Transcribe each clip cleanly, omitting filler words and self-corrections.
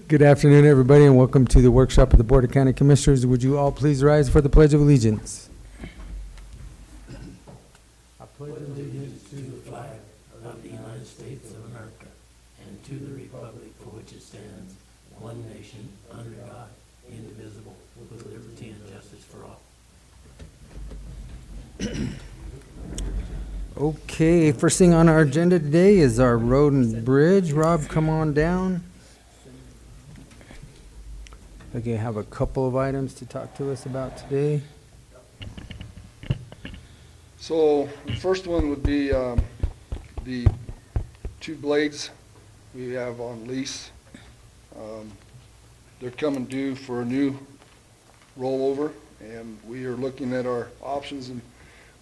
Good afternoon, everybody, and welcome to the workshop of the Board of County Commissioners. Would you all please rise for the Pledge of Allegiance? I pledge allegiance To the flag of the United States of America and to the republic for which it stands, one nation, under God, indivisible, with liberty and justice for all. Okay, first thing on our agenda today is our road and bridge. Rob, come on down. Okay, have a couple of items to talk to us about today. So the first one would be the two blades we have on lease. They're coming due for a new rollover, and we are looking at our options, and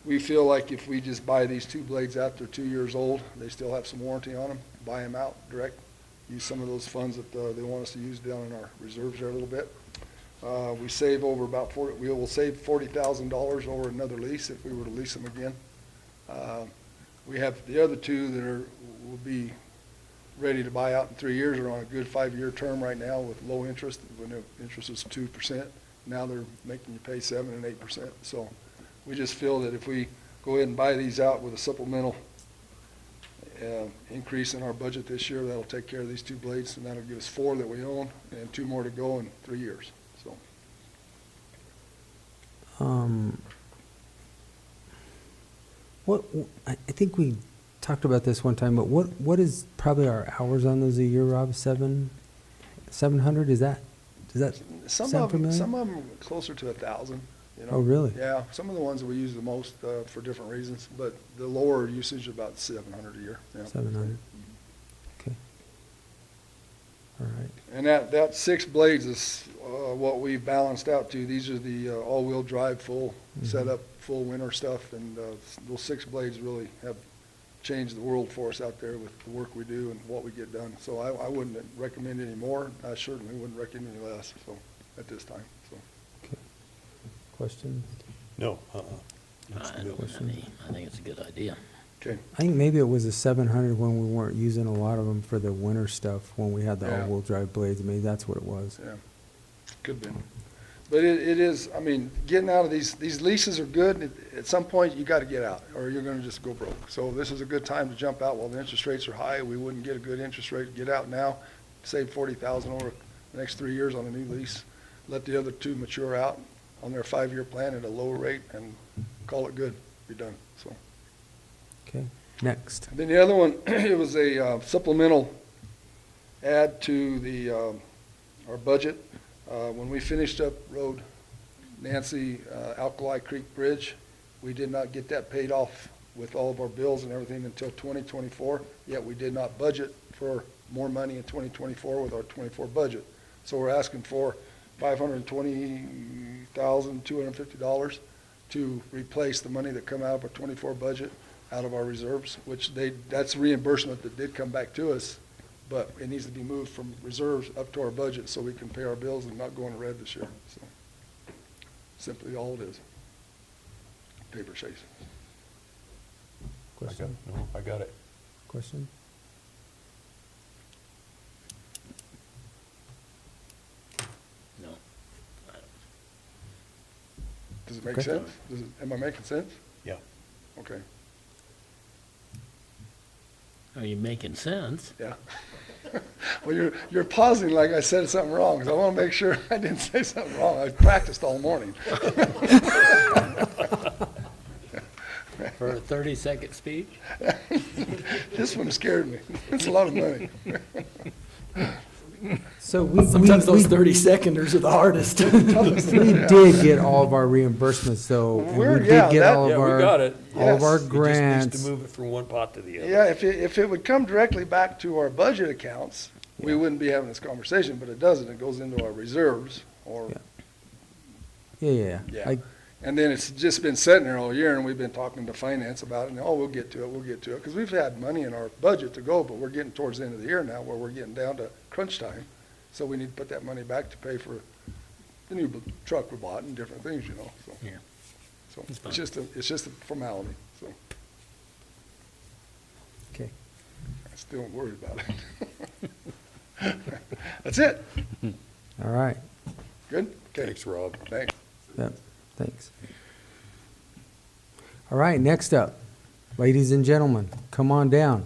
we feel like if we just buy these two blades out, they're 2 years old, they still have some warranty on them, buy them out direct, use some of those funds that they want us to use down in our reserves there a little bit. We save over about we will save $40,000 over another lease if we were to lease them again. We have the other two that will be ready to buy out in 3 years, are on a good 5-year term right now with low interest. When the interest was 2%, now they're making you pay 7% and 8%. So we just feel that if we go ahead and buy these out with a supplemental increase in our budget this year, that'll take care of these two blades, and that'll give us 4 that we own and 2 more to go in 3 years. So. I think we talked about this one time, but what is probably our hours on those a year, Rob? 700? Does that sound familiar? Some of them are closer to 1,000. You know? Oh, really? Yeah, some of the ones that we use the most for different reasons, but the lower usage is about 700 a year. Yeah. 700. Okay. All right. And that 6 blades is what we balanced out to. These are the all-wheel drive, full setup, full winter stuff, and those 6 blades really have changed the world for us out there with the work we do and what we get done. So I wouldn't recommend any more. I certainly wouldn't recommend any less. So at this time. So. Okay. Questions? No, I think it's a good idea. Okay. I think maybe it was a 700 when we weren't using a lot of them for the winter stuff, when we had the Yeah. all-wheel drive blades. Maybe that's what it was. Yeah, could be. But it is, I mean, getting out of these leases are good. At some point, you got to get out, or you're going to just go broke. So this is a good time to jump out while the interest rates are high. We wouldn't get a good interest rate. Get out now, save $40,000 over the next 3 years on a new lease. Let the other 2 mature out on their 5-year plan at a lower rate, and call it good. Be done. So. Okay. Next. And then the other one, it was a supplemental add to the our budget. When we finished up Road Nancy Alkali Creek Bridge, we did not get that paid off with all of our bills and everything until 2024, yet we did not budget for more money in 2024 with our 24 budget. So we're asking for $520,250 to replace the money that come out of our 24 budget out of our reserves, which that's reimbursement that did come back to us, but it needs to be moved from reserves up to our budget so we can pay our bills and not go in the red this year. So simply all it is. Paper chase. Question? I got it. Question? No. Does it make Okay. sense? Am I making sense? Yeah. Okay. Are you making sense? Yeah. Well, you're pausing like I said something wrong, because I want to make sure I didn't say something wrong. I practiced all morning. For a 30-second speech? This one scared me. It's a lot of money. So we 30-seconders are the hardest. we did get all of our reimbursements, so We're- we yeah, did get that- all of Yeah, we our got it. all of our Yes. He grants. just needs to move it from one pot to the other. Yeah, if it would come directly back to our budget accounts, we wouldn't be having this conversation, but it doesn't. It goes into our reserves or, Yeah. Yeah. and then it's just been sitting there all year, and we've been talking to finance about it, and, we'll get to it, because we've had money in our budget to go, but we're getting towards the end of the year now where we're getting down to crunch time. So we need to put that money back to pay for the new truck we bought and different things, you know, so. Yeah. So It's fine. it's just a formality, so Okay. I still am worried about it. That's it. All right. Good? Okay. Thanks, Rob. Thanks. Yep, thanks. All right, next up, ladies and gentlemen, come on down.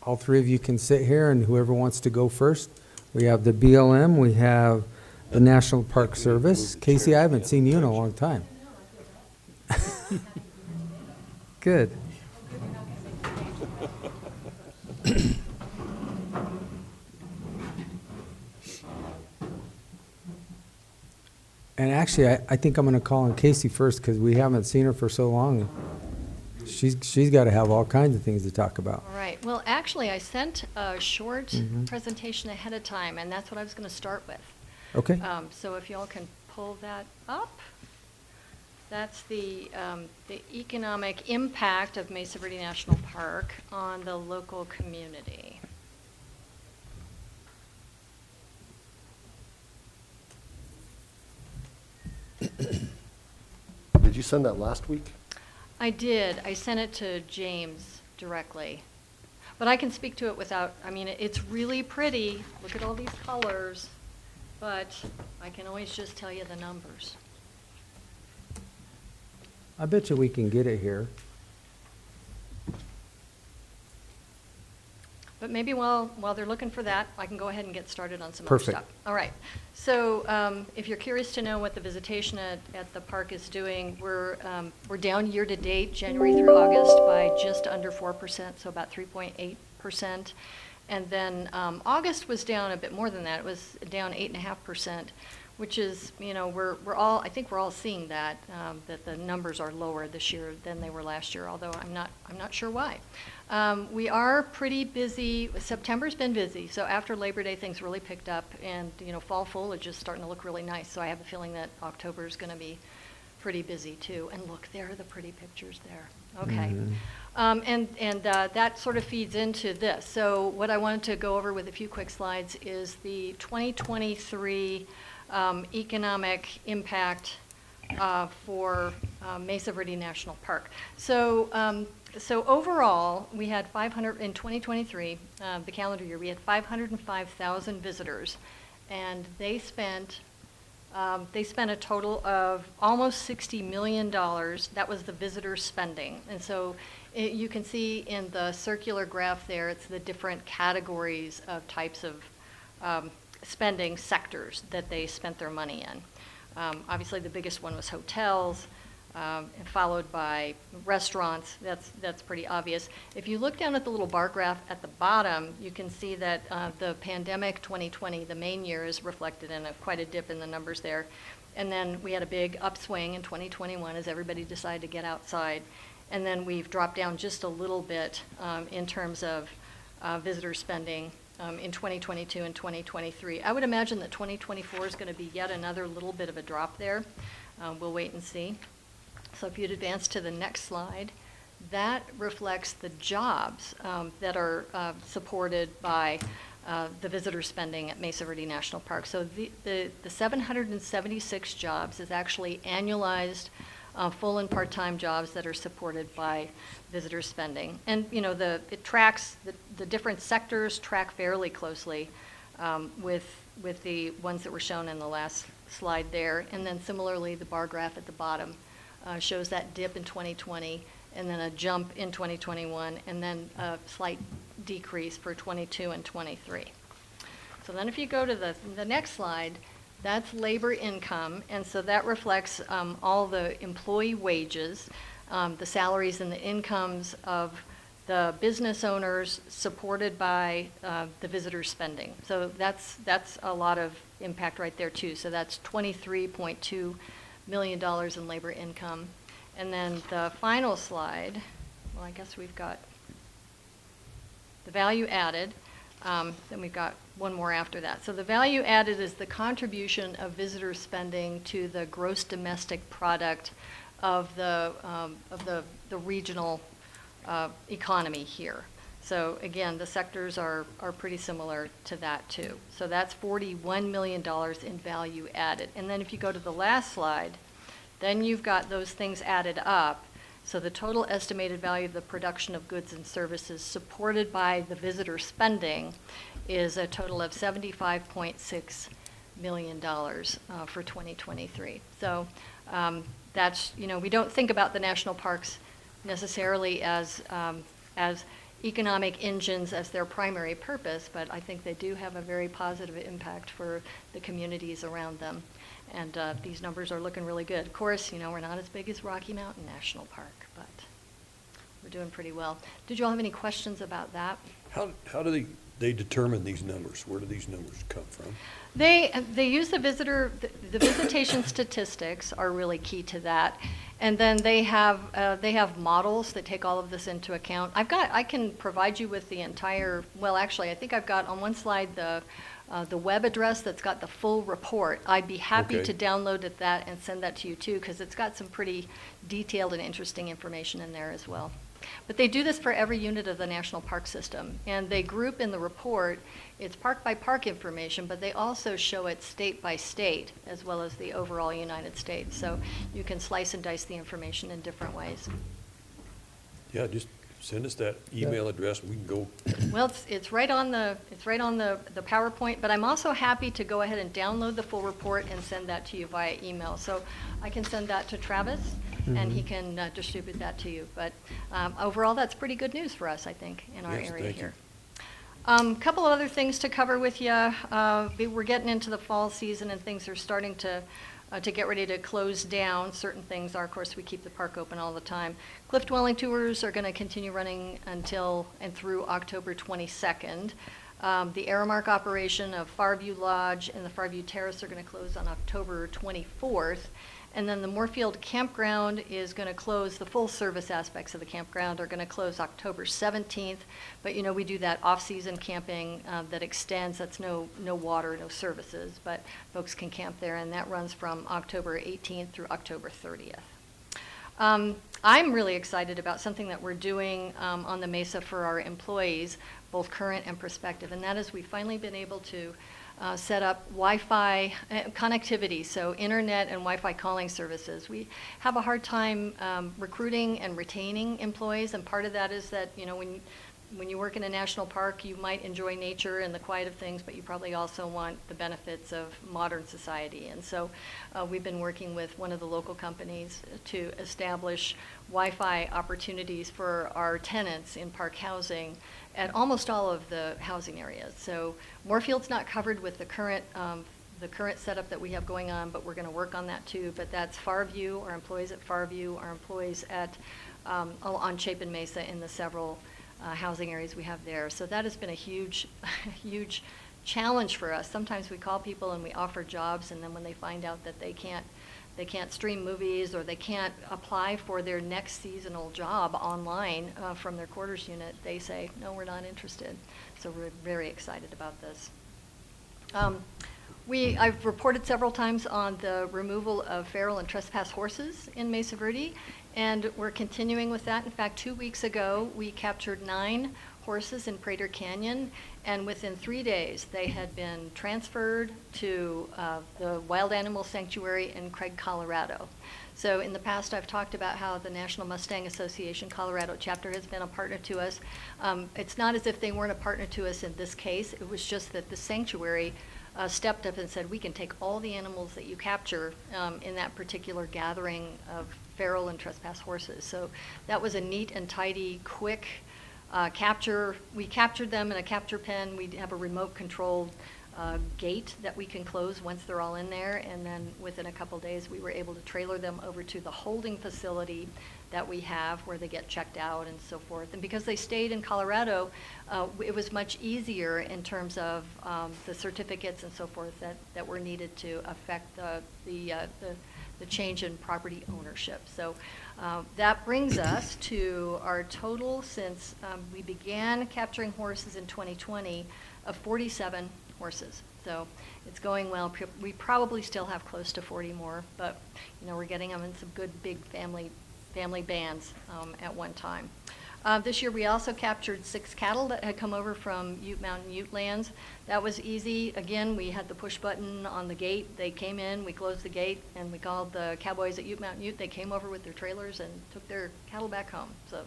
All three of you can sit here, and whoever wants to go first. We have the BLM, we have the National Park Service. Casey, I haven't seen you in a long time. Good. And actually, I think I'm going to call on Casey first because we haven't seen her for so long. She's got to have all kinds of things to talk about. All right. Well, actually, I sent a short Mhm. presentation ahead of time, and that's what I was going to start with. Okay. So if y'all can pull that up, that's the economic impact of Mesa Verde National Park on the local community. Did you send that last week? I did. I sent it to James directly. But I can speak to it without, I mean, it's really pretty. Look at all these colors. But I can always just tell you the numbers. I bet you we can get it here. But maybe while they're looking for that, I can go ahead and get started on some Perfect. other stuff. All right. So if you're curious to know what the visitation at the park is doing, we're down year to date, January through August, by just under 4%, so about 3.8%. And then August was down a bit more than that. It was down 8.5%, which is, I think we're all seeing that the numbers are lower this year than they were last year, although I'm not sure why. We are pretty busy. September's been busy, so after Labor Day, things really picked up, and fall foliage is starting to look really nice. So I have a feeling that October is going to be pretty busy too. And look, there are the pretty pictures there. Okay, that sort of feeds into this. So what I wanted to go over with a few quick slides is the 2023 economic impact for Mesa Verde National Park. So overall, we had 500 in 2023, the calendar year. We had 505,000 visitors, and they spent a total of almost $60 million. That was the visitor spending, and so you can see in the circular graph there, it's the different categories of types of spending sectors that they spent their money in. Obviously, the biggest one was hotels. And followed by restaurants. That's pretty obvious. If you look down at the little bar graph at the bottom, you can see that the pandemic 2020, the main year, is reflected in quite a dip in the numbers there. And then we had a big upswing in 2021 as everybody decided to get outside. And then we've dropped down just a little bit in terms of visitor spending in 2022 and 2023. I would imagine that 2024 is going to be yet another little bit of a drop there. We'll wait and see. So if you'd advance to the next slide, that reflects the jobs that are supported by the visitor spending at Mesa Verde National Park. So the 776 jobs is actually annualized full and part-time jobs that are supported by visitor spending. And it tracks, the different sectors track fairly closely with the ones that were shown in the last slide there. And then similarly, the bar graph at the bottom shows that dip in 2020, and then a jump in 2021, and then a slight decrease for 22 and 23. So then if you go to the next slide, that's labor income, and so that reflects all the employee wages, the salaries and the incomes of the business owners supported by the visitor spending. So that's a lot of impact right there too. So that's $23.2 million in labor income. And then the final slide, well, I guess we've got the value added. Then we've got one more after that. So the value added is the contribution of visitor spending to the gross domestic product of the regional economy here. So again, the sectors are pretty similar to that too. So that's $41 million in value added. And then if you go to the last slide, then you've got those things added up, So the total estimated value of the production of goods and services supported by the visitor spending is a total of $75.6 million for 2023. So that's, we don't think about the national parks necessarily as economic engines as their primary purpose, but I think they do have a very positive impact for the communities around them. And these numbers are looking really good. Of course, we're not as big as Rocky Mountain National Park, but we're doing pretty well. Did you all have any questions about that? How do they determine these numbers? Where do these numbers come from? They use the visitation statistics are really key to that. And then they have models that take all of this into account. I can provide you with the entire, well, actually, I think I've got on one slide the web address that's got the full report. I'd be happy Okay. to download that and send that to you too, because it's got some pretty detailed and interesting information in there as well. But they do this for every unit of the national park system, and they group in the report, it's park by park information, but they also show it state by state as well as the overall United States. So you can slice and dice the information in different ways. Yeah, just send us that email address and we can go. Well, it's right on the PowerPoint, but I'm also happy to go ahead and download the full report and send that to you via email. So I can send that to Travis, and he can distribute that to you. But overall, that's pretty good news for us, I think, in our Yes, area thank you. here. Couple of other things to cover with you. We're getting into the fall season, and things are starting to get ready to close down. Certain things are, of course, we keep the park open all the time. Cliff dwelling tours are going to continue running until and through October 22nd. The Aramark operation of Farview Lodge and the Farview Terrace are going to close on October 24th. And then the Moorfield Campground is going to close, the full service aspects of the campground are going to close October 17th. But, we do that off-season camping that extends, that's no water, no services, but folks can camp there, and that runs from October 18th through October 30th. I'm really excited about something that we're doing on the Mesa for our employees, both current and prospective, and that is we've finally been able to set up Wi-Fi connectivity, so internet and Wi-Fi calling services. We have a hard time recruiting and retaining employees, and part of that is that, when you work in a national park, you might enjoy nature and the quiet of things, but you probably also want the benefits of modern society. And so we've been working with one of the local companies to establish Wi-Fi opportunities for our tenants in park housing at almost all of the housing areas. So Moorfield's not covered with the current setup that we have going on, but we're going to work on that too. But that's Farview, our employees at Farview, our employees at on Chapin Mesa in the several housing areas we have there. So that has been a huge, huge challenge for us. Sometimes we call people and we offer jobs, and then when they find out that they can't stream movies or they can't apply for their next seasonal job online from their quarters unit, they say, no, we're not interested. So we're very excited about this. I've reported several times on the removal of feral and trespass horses in Mesa Verde, and we're continuing with that. In fact, 2 weeks ago, we captured 9 horses in Prater Canyon, and within 3 days, they had been transferred to the Wild Animal Sanctuary in Craig, Colorado. So in the past, I've talked about how the National Mustang Association Colorado chapter has been a partner to us. It's not as if they weren't a partner to us in this case. It was just that the sanctuary stepped up and said, we can take all the animals that you capture in that particular gathering of feral and trespass horses. So that was a neat and tidy, quick capture. We captured them in a capture pen. We have a remote controlled gate that we can close once they're all in there, and then within a couple days we were able to trailer them over to the holding facility that we have where they get checked out and so forth. And because they stayed in Colorado, it was much easier in terms of the certificates and so forth that were needed to affect the change in property ownership. So that brings us to our total since we began capturing horses in 2020 of 47 horses. So it's going well. We probably still have close to 40 more, but we're getting them in some good big family bands at one time. This year, we also captured 6 cattle that had come over from Ute Mountain Ute lands. That was easy. Again, we had the push button on the gate. They came in, we closed the gate, and we called the cowboys at Ute Mountain Ute. They came over with their trailers and took their cattle back home. So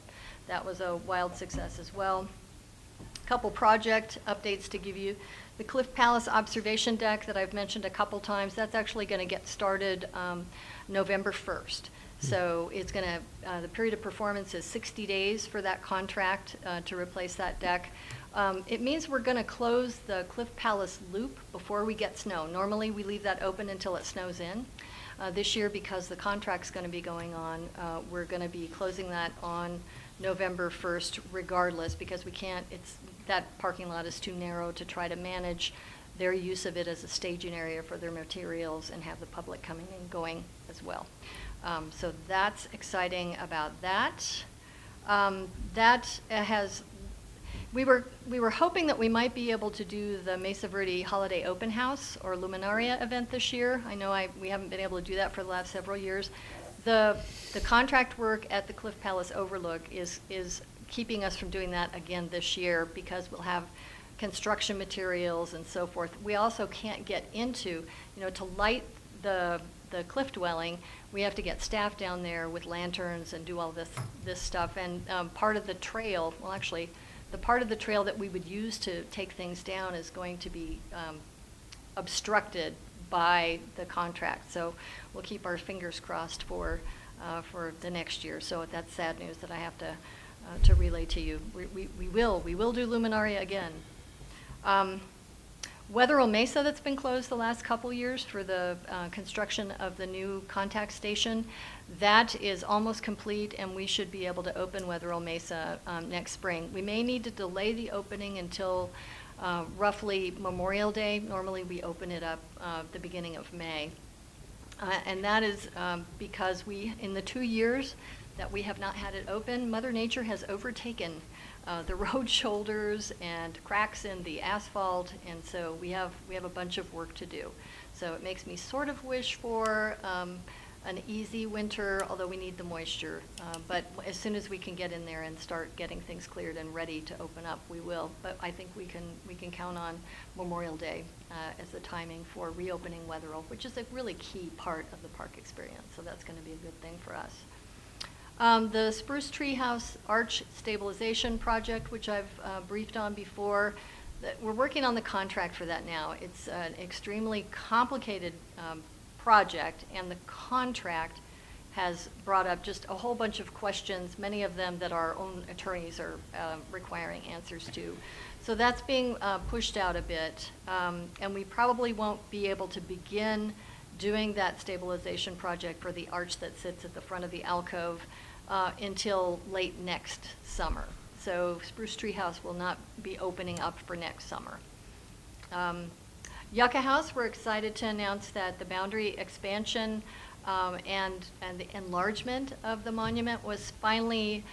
that was a wild success as well. Couple project updates to give you. The Cliff Palace observation deck that I've mentioned a couple times, that's actually going to get started November 1st. So it's going to, the period of performance is 60 days for that contract to replace that deck. It means we're going to close the Cliff Palace loop before we get snow. Normally, we leave that open until it snows in. This year, because the contract's going to be going on, we're going to be closing that on November 1st regardless, because we can't, that parking lot is too narrow to try to manage their use of it as a staging area for their materials and have the public coming and going as well. So that's exciting about that. We were hoping that we might be able to do the Mesa Verde Holiday Open House or Luminaria event this year. I know we haven't been able to do that for the last several years. The contract work at the Cliff Palace Overlook is keeping us from doing that again this year because we'll have construction materials and so forth. We also can't get into, to light the cliff dwelling, we have to get staff down there with lanterns and do all this stuff. And part of the trail, well, actually, the part of the trail that we would use to take things down is going to be obstructed by the contract. So we'll keep our fingers crossed for the next year. So that's sad news that I have to relay to you. We will do Luminaria again. Wetherell Mesa, that's been closed the last couple years for the construction of the new contact station, that is almost complete, and we should be able to open Wetherell Mesa next spring. We may need to delay the opening until roughly Memorial Day. Normally we open it up the beginning of May. And that is because in the 2 years that we have not had it open, Mother Nature has overtaken the road shoulders and cracks in the asphalt, and so we have a bunch of work to do. So it makes me sort of wish for an easy winter, although we need the moisture. But as soon as we can get in there and start getting things cleared and ready to open up, we will. But I think we can count on Memorial Day as the timing for reopening Wetherell, which is a really key part of the park experience. So that's going to be a good thing for us. The Spruce Treehouse Arch Stabilization Project, which I've briefed on before, we're working on the contract for that now. It's an extremely complicated project, and the contract has brought up just a whole bunch of questions, many of them that our own attorneys are requiring answers to. So that's being pushed out a bit, and we probably won't be able to begin doing that stabilization project for the arch that sits at the front of the alcove until late next summer. So Spruce Treehouse will not be opening up for next summer. Yucca House, we're excited to announce that the boundary expansion and the enlargement of the monument was finally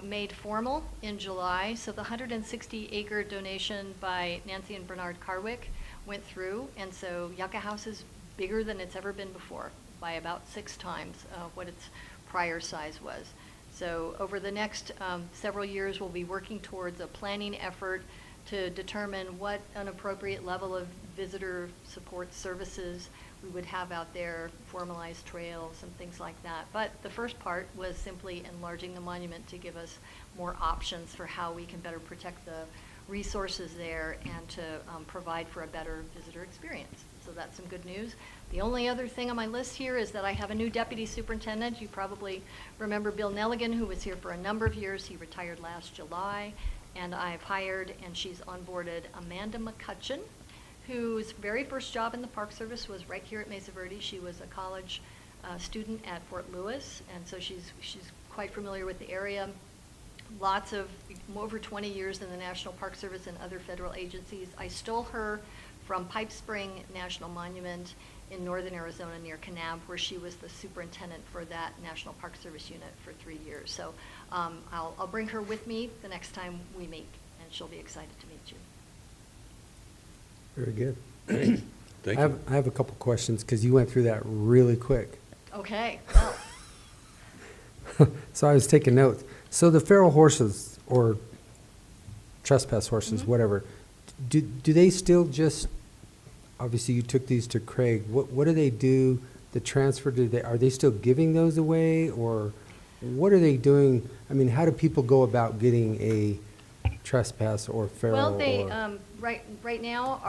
made formal in July. So the 160-acre donation by Nancy and Bernard Carwick went through, and so Yucca House is bigger than it's ever been before by about 6 times what its prior size was. So over the next several years, we'll be working towards a planning effort to determine what an appropriate level of visitor support services we would have out there, formalized trails and things like that. But the first part was simply enlarging the monument to give us more options for how we can better protect the resources there and to provide for a better visitor experience. So that's some good news. The only other thing on my list here is that I have a new deputy superintendent. You probably remember Bill Nelligan, who was here for a number of years. He retired last July, and I've hired, and she's onboarded, Amanda McCutcheon, whose very first job in the Park Service was right here at Mesa Verde. She was a college student at Fort Lewis, and so she's quite familiar with the area. Lots of, over 20 years in the National Park Service and other federal agencies. I stole her from Pipe Spring National Monument in northern Arizona near Kanab, where she was the superintendent for that National Park Service unit for 3 years. So I'll bring her with me the next time we meet, and she'll be excited to meet you. Very good. Thank I you. have a couple questions because you went through that really quick. Okay, well, So I was taking notes. So the feral horses or trespass horses, whatever, do they still just, obviously you took these to Craig, what do they do, the transfer, are they still giving those away, or what are they doing? I mean, how do people go about getting a trespass or feral? Well, they, or- right now,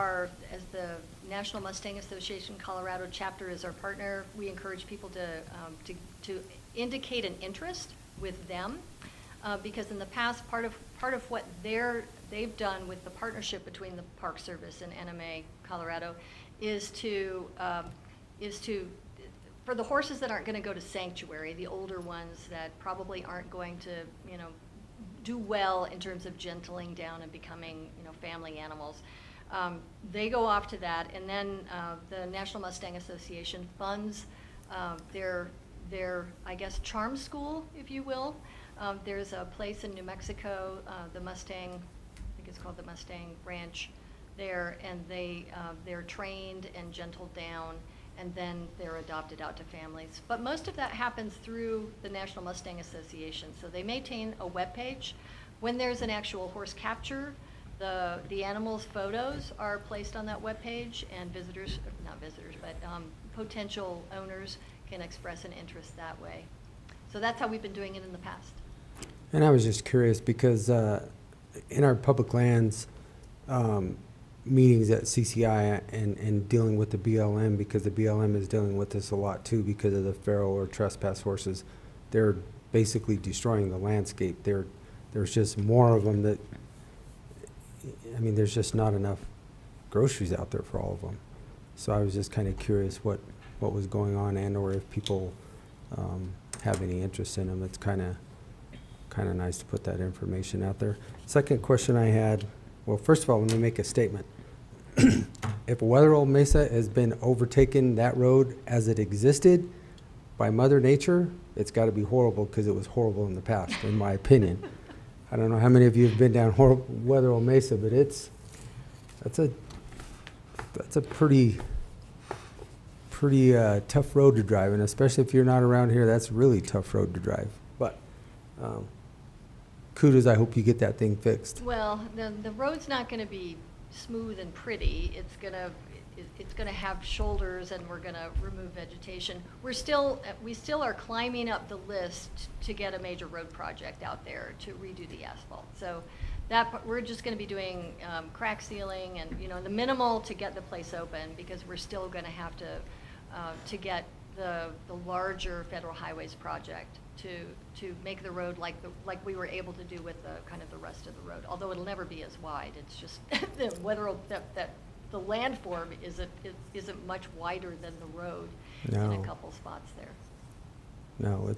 as the National Mustang Association Colorado chapter is our partner, we encourage people to indicate an interest with them. Because in the past, part of what they've done with the partnership between the Park Service and NMA Colorado is to, for the horses that aren't gonna go to sanctuary, the older ones that probably aren't going to, do well in terms of gentling down and becoming, family animals. They go off to that, and then the National Mustang Association funds their, I guess, charm school, if you will. There's a place in New Mexico, the Mustang, I think it's called the Mustang Ranch there, and they're trained and gentled down, and then they're adopted out to families. But most of that happens through the National Mustang Association. So they maintain a webpage. When there's an actual horse capture, the animals' photos are placed on that webpage, and potential owners can express an interest that way. So that's how we've been doing it in the past. And I was just curious because in our public lands meetings at CCI and dealing with the BLM, because the BLM is dealing with this a lot too because of the feral or trespass horses, they're basically destroying the landscape. There's just more of them that, I mean, there's just not enough groceries out there for all of them. So I was just kind of curious what was going on, and or if people have any interest in them. It's kind of nice to put that information out there. Second question I had, well, first of all, let me make a statement. If Wetherell Mesa has been overtaken, that road as it existed by Mother Nature, it's got to be horrible because it was horrible in the past, in my opinion. I don't know how many of you have been down Wetherell Mesa, but that's a pretty tough road to drive, and especially if you're not around here, that's a really tough road to drive. But kudos, I hope you get that thing fixed. Well, the road's not gonna be smooth and pretty. It's gonna have shoulders, and we're gonna remove vegetation. We still are climbing up the list to get a major road project out there to redo the asphalt. So we're just gonna be doing crack sealing and, the minimal to get the place open, because we're still gonna have to get the larger federal highways project to make the road like we were able to do with the rest of the road. Although it'll never be as wide. It's just whether the landform isn't much wider than the road in a No. couple spots there. No,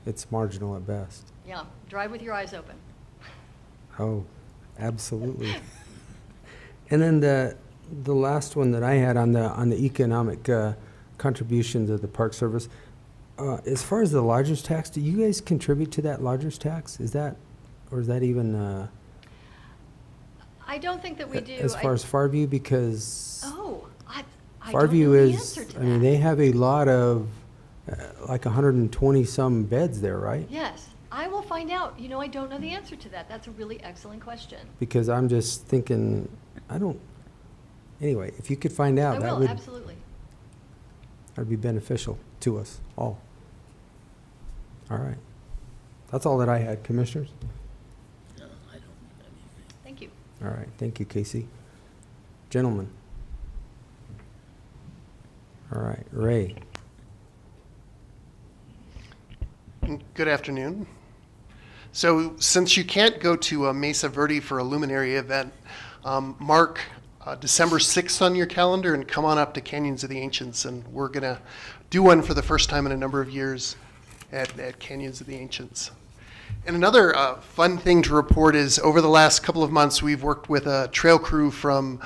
it's marginal at best. Yeah, drive with your eyes open. Oh, absolutely. And then the last one that I had on the economic contributions of the Park Service, as far as the lodger's tax, do you guys contribute to that lodger's tax? Is that even I don't think that we do. as far as Farview? Because Oh, I don't Farview know the is, answer to I mean, that. they have a lot of like 120 some beds there, right? Yes, I will find out. I don't know the answer to that. That's a really excellent question. Because I'm just thinking, anyway, if you could find out, I that will, would absolutely. be beneficial to us all. All right. That's all that I had, Commissioners. No, I don't have anything. Thank you. All right, thank you, Casey. Gentlemen. All right, Ray. Good afternoon. So since you can't go to Mesa Verde for a luminary event, mark December 6th on your calendar and come on up to Canyons of the Ancients, and we're going to do one for the first time in a number of years at Canyons of the Ancients. And another fun thing to report is over the last couple of months, we've worked with a trail crew from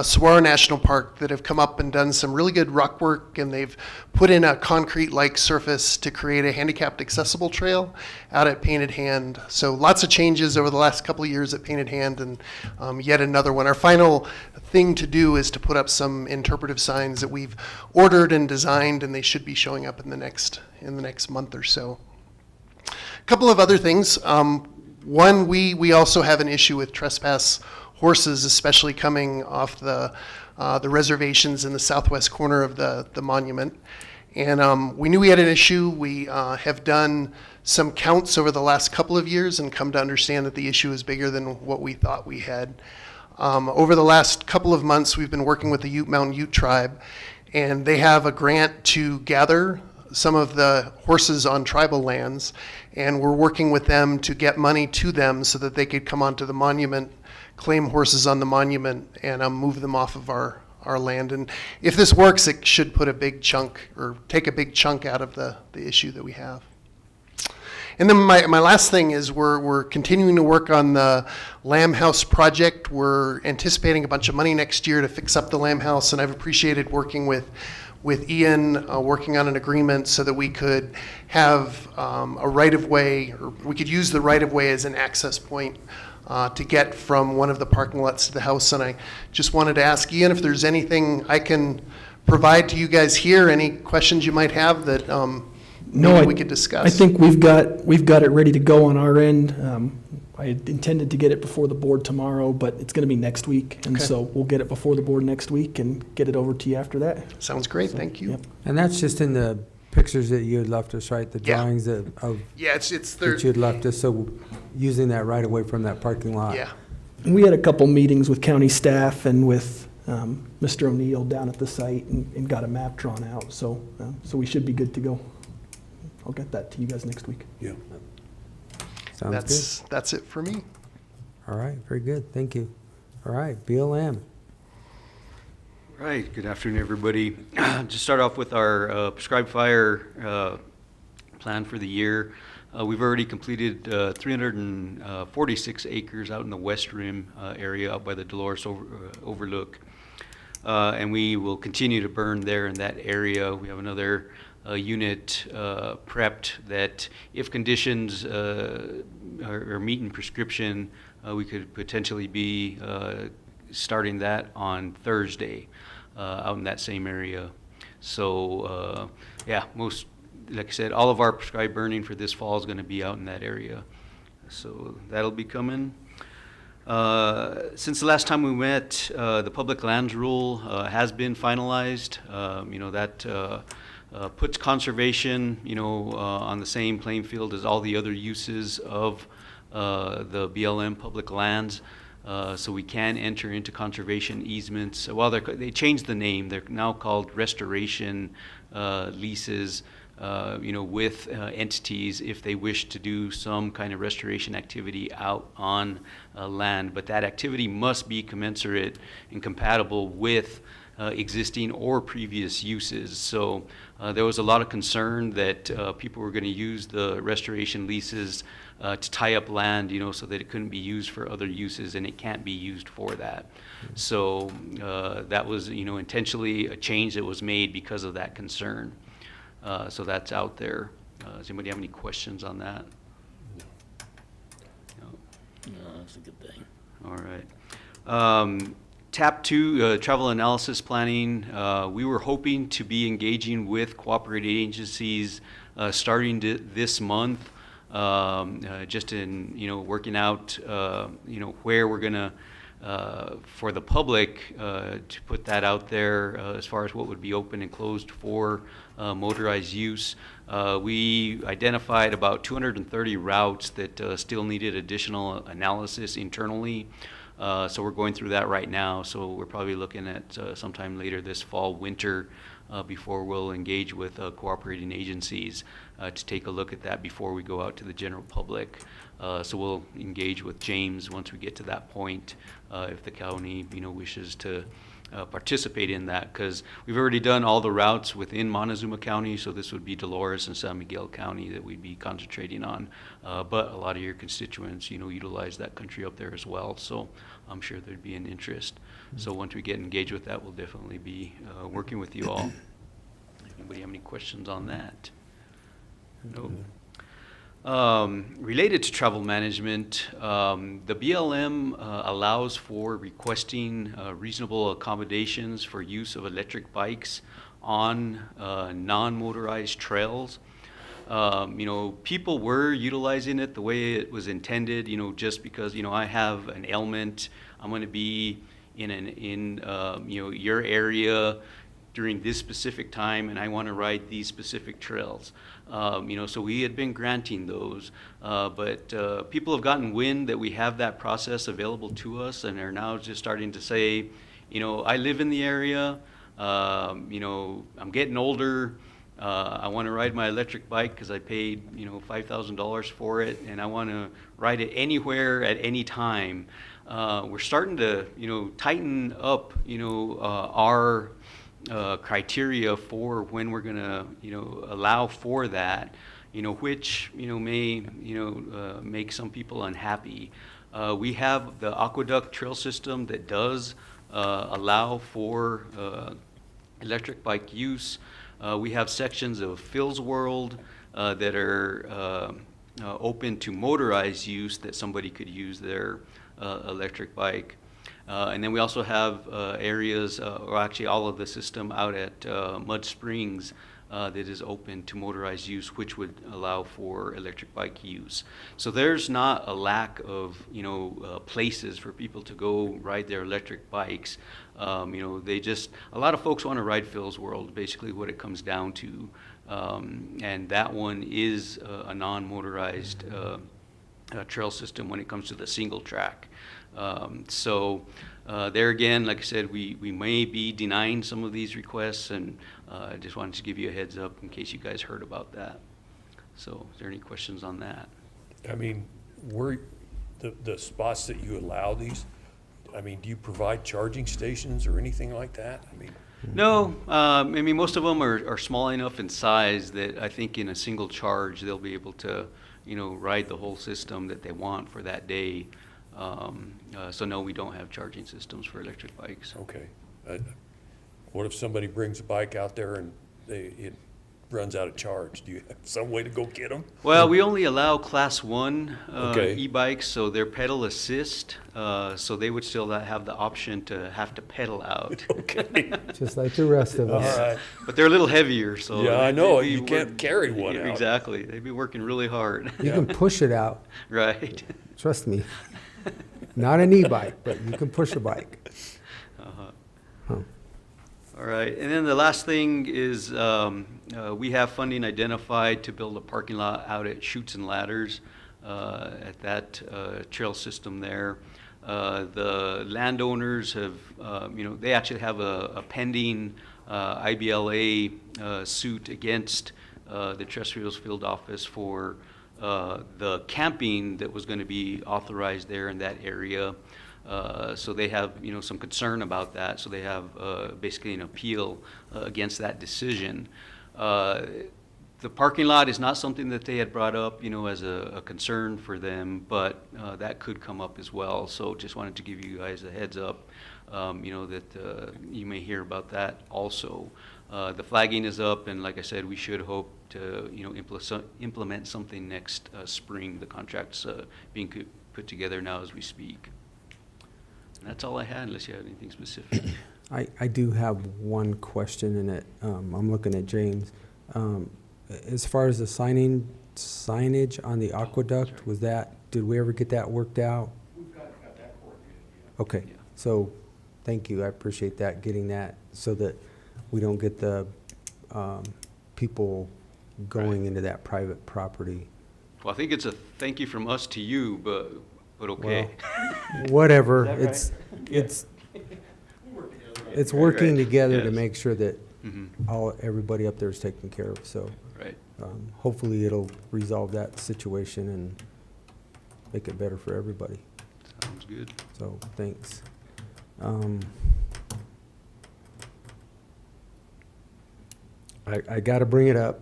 Saguaro National Park that have come up and done some really good rock work, and they've put in a concrete-like surface to create a handicapped accessible trail out at Painted Hand. So lots of changes over the last couple of years at Painted Hand, and yet another one. Our final thing to do is to put up some interpretive signs that we've ordered and designed, and they should be showing up in the next month or so. couple of other things. One, we also have an issue with trespass horses, especially coming off the reservations in the southwest corner of the monument. And we knew we had an issue. We have done some counts over the last couple of years and come to understand that the issue is bigger than what we thought we had. Over the last couple of months, we've been working with the Ute Mountain Ute Tribe, and they have a grant to gather some of the horses on tribal lands, and we're working with them to get money to them so that they could come onto the monument, claim horses on the monument, and move them off of our land. And if this works, it should put a big chunk, or take a big chunk out of the issue that we have. And then my last thing is we're continuing to work on the Lamb House project. We're anticipating a bunch of money next year to fix up the Lamb House, and I've appreciated working with Ian, working on an agreement so that we could have a right-of-way, or we could use the right-of-way as an access point to get from one of the parking lots to the house. And I just wanted to ask Ian if there's anything I can provide to you guys here, any questions you might have that maybe we could discuss. I think we've got it ready to go on our end. I had intended to get it before the board tomorrow, but it's going to be next week. And Okay. so we'll get it before the board next week and get it over to you after that. Sounds great, thank you. Yep. And that's just in the pictures that you had left us, right? The Yeah. drawings of Yeah, it's there. that you had left us, so using that right away from that parking lot. Yeah, And we had a couple meetings with county staff and with Mr. O'Neill down at the site and got a map drawn out. So we should be good to go. I'll get that to you guys next week. Yeah. Sounds that's it for me. good. All right, very good, thank you. All right, BLM. Right, good afternoon, everybody. Just start off with our prescribed fire plan for the year. We've already completed 346 acres out in the West Rim area out by the Dolores overlook. And we will continue to burn there in that area. We have another unit prepped that if conditions are meeting prescription, we could potentially be starting that on Thursday out in that same area. So yeah, like I said, all of our prescribed burning for this fall is going to be out in that area. So that'll be coming. Since the last time we met, the public lands rule has been finalized. That puts conservation, on the same playing field as all the other uses of the BLM public lands. So we can enter into conservation easements. Well, they changed the name. They're now called restoration leases, with entities if they wish to do some kind of restoration activity out on land. But that activity must be commensurate and compatible with existing or previous uses. So there was a lot of concern that people were going to use the restoration leases to tie up land, so that it couldn't be used for other uses, and it can't be used for that. So that was, intentionally a change that was made because of that concern. So that's out there. Does anybody have any questions on that? No, that's a good thing. All right. TAP 2, travel analysis planning. We were hoping to be engaging with cooperating agencies starting this month, just in, working out, where we're going to, for the public, to put that out there as far as what would be open and closed for motorized use. We identified about 230 routes that still needed additional analysis internally. So we're going through that right now. So we're probably looking at sometime later this fall, winter, before we'll engage with cooperating agencies to take a look at that before we go out to the general public. So we'll engage with James once we get to that point, if the county, wishes to participate in that, because we've already done all the routes within Montezuma County, so this would be Dolores and San Miguel County that we'd be concentrating on. But a lot of your constituents, utilize that country up there as well, so I'm sure there'd be an interest. So once we get engaged with that, we'll definitely be working with you all. Anybody have any questions on that? No. Related to travel management, the BLM allows for requesting reasonable accommodations for use of electric bikes on non-motorized trails. You know, people were utilizing it the way it was intended, you know, just because, you know, I have an ailment, I'm gonna be in you know, your area during this specific time, and I wanna ride these specific trails. You know, so we had been granting those, but people have gotten wind that we have that process available to us, and are now just starting to say, you know, I live in the area, you know, I'm getting older, I want to ride my electric bike because I paid, you know, $5,000 for it, and I want to ride it anywhere at any time. We're starting to, you know, tighten up, you know, our criteria for when we're going to, you know, allow for that, you know, which, you know, may, you know, make some people unhappy. We have the aqueduct trail system that does allow for electric bike use. We have sections of Phil's World that are open to motorized use, that somebody could use their electric bike. And then we also have areas, or actually all of the system out at Mud Springs that is open to motorized use, which would allow for electric bike use. So there's not a lack of, you know, places for people to go ride their electric bikes. You know, they just, a lot of folks want to ride Phil's World, basically what it comes down to. And that one is a non-motorized trail system when it comes to the single track. So there again, like I said, we may be denying some of these requests, and I just wanted to give you a heads up in case you guys heard about that. So is there any questions on that? I mean, the spots that you allow these, I mean, do you provide charging stations or anything like that? I mean, No, I mean, most of them are small enough in size that I think in a single charge, they'll be able to, you know, ride the whole system that they want for that day. So no, we don't have charging systems for electric bikes. okay. What if somebody brings a bike out there and it runs out of charge? Do you have some way to go get them? Well, we only allow class 1 Okay. e-bikes, so they're pedal assist, so they would still have the option to have to pedal out. Okay, Just like the rest of all us. right. But they're a little heavier, so. Yeah, I know, they'd be you can't carry one Yeah, out. Exactly, they'd be working really hard, You can push it out, right? trust me. Not an e-bike, but you can push a bike. Huh. All right, and then the last thing is we have funding identified to build a parking lot out at Chutes and Ladders at that trail system there. The landowners have, you know, they actually have a pending IBLA suit against the Terrestrials Field Office for the camping that was going to be authorized there in that area. So they have, you know, some concern about that. So they have basically an appeal against that decision. The parking lot is not something that they had brought up, you know, as a concern for them, but that could come up as well. So just wanted to give you guys a heads up, you know, that you may hear about that also. The flagging is up, and like I said, we should hope to, you know, implement something next spring. The contract's being put together now as we speak. And that's all I had, unless you have anything specific. I do have one question in it. I'm looking at James. As far as the signage on the aqueduct, did we ever get that worked out? We've got that coordinated, yeah. Okay, Yeah. so, thank you, I appreciate that, getting that, so that we don't get the people going into that private property. Well, I think it's a thank you from us to you, but okay. Whatever, Is that right? it's working Right, together to yes. make sure that Mhm. everybody up there is taken care of, so Right. hopefully it'll resolve that situation and make it better for everybody, Sounds good. so, thanks. I gotta bring it up,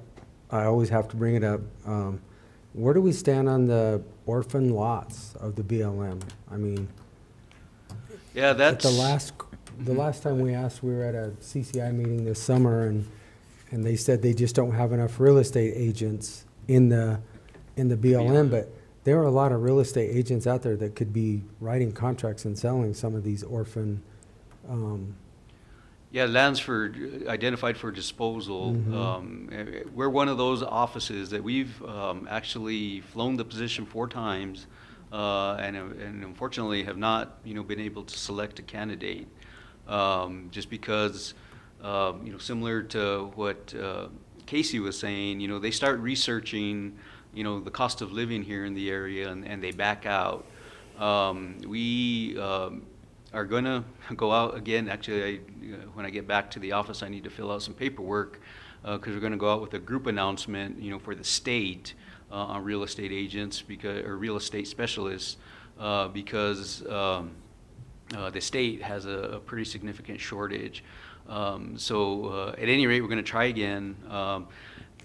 I always have to bring it up. Where do we stand on the orphan lots of the BLM? I mean, Yeah, at that's. the last time we asked, we were at a CCI meeting this summer, and they said they just don't have enough real estate agents in the BLM, but there are a lot of real estate agents out there that could be writing contracts and selling some of these orphan, Yeah, lands for, identified for disposal. We're one of those offices that we've actually flown the position 4 times, and unfortunately have not, been able to select a candidate. Just because, similar to what Casey was saying, they start researching, the cost of living here in the area, and they back out. We are gonna go out again. Actually, when I get back to the office, I need to fill out some paperwork, because we're gonna go out with a group announcement, for the state, on real estate agents, or real estate specialists, because the state has a pretty significant shortage. So at any rate, we're gonna try again.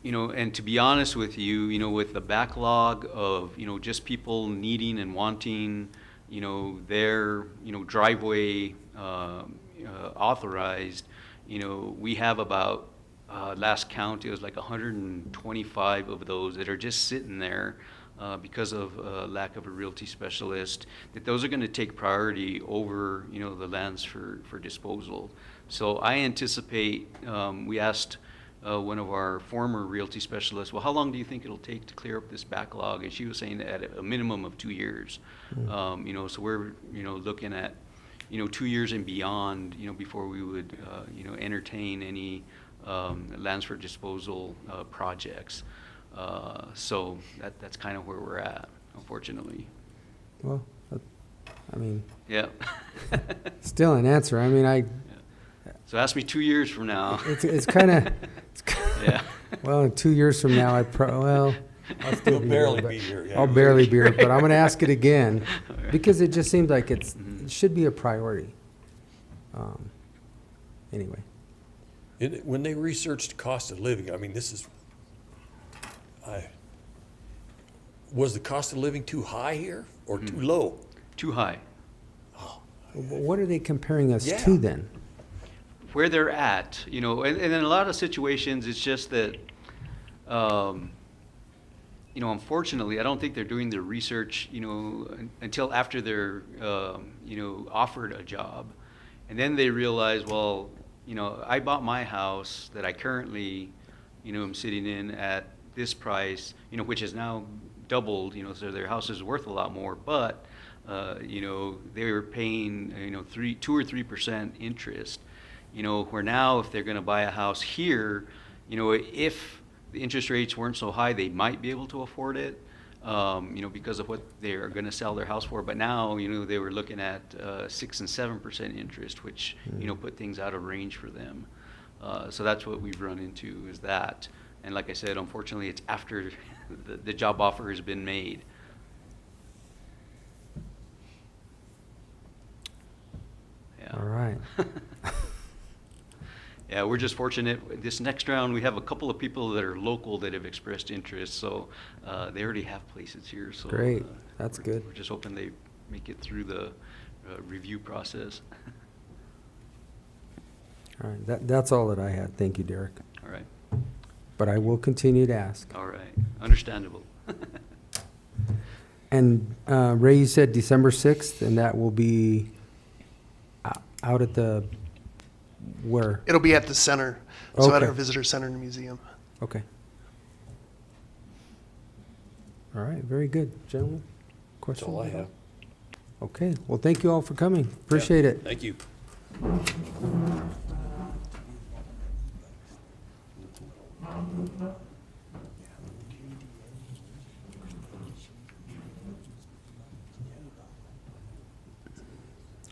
And to be honest with you, with the backlog of, just people needing and wanting, their, driveway authorized, we have about, last count, it was like 125 of those that are just sitting there because of lack of a realty specialist, that those are going to take priority over, the lands for disposal. So I anticipate, we asked one of our former realty specialists, well, how long do you think it'll take to clear up this backlog? And she was saying that at a minimum of 2 years. So we're, looking at, 2 years and beyond, before we would, entertain any lands for disposal projects. So that's kind of where we're at, unfortunately. Well, I mean, Yeah. still an answer. I mean, So ask me 2 years from now. it's kind of, Yeah. well, in 2 years from now, I'll still You'll be barely here, be here, yeah. I'll barely be here, but I'm going to ask it again, All right. because it just seems like it should be a priority. Anyway, When they researched cost of living, I mean, was the cost of living too high here or too low? Too high. what are they comparing us Yeah. to then? Where they're at, and in a lot of situations, it's just that, unfortunately, I don't think they're doing their research, until after they're, offered a job. And then they realize, well, I bought my house that I currently, am sitting in at this price, which is now doubled, so their house is worth a lot more, but, they were paying, 2 or 3% interest. Where now if they're gonna buy a house here, if the interest rates weren't so high, they might be able to afford it, because of what they're gonna sell their house for. But now, they were looking at 6 and 7% interest, which, put things out of range for them. So that's what we've run into, is that. And like I said, unfortunately, it's after the job offer has been made. Yeah. All right. Yeah, we're just fortunate. This next round, we have a couple of people that are local that have expressed interest, so they already have places here. So Great. That's good. We're just hoping they make it through the review process. All right, that's all that I had. Thank you, Derek. All right. But I will continue to ask. All right. Understandable. And Ray, you said December 6th, and that will be out at the, where? It'll be at the center, so at Okay. our visitor center and museum. Okay. All right, very good. Gentlemen, That's questions? all I have. Okay, well, thank you all for coming. Appreciate it. Thank you.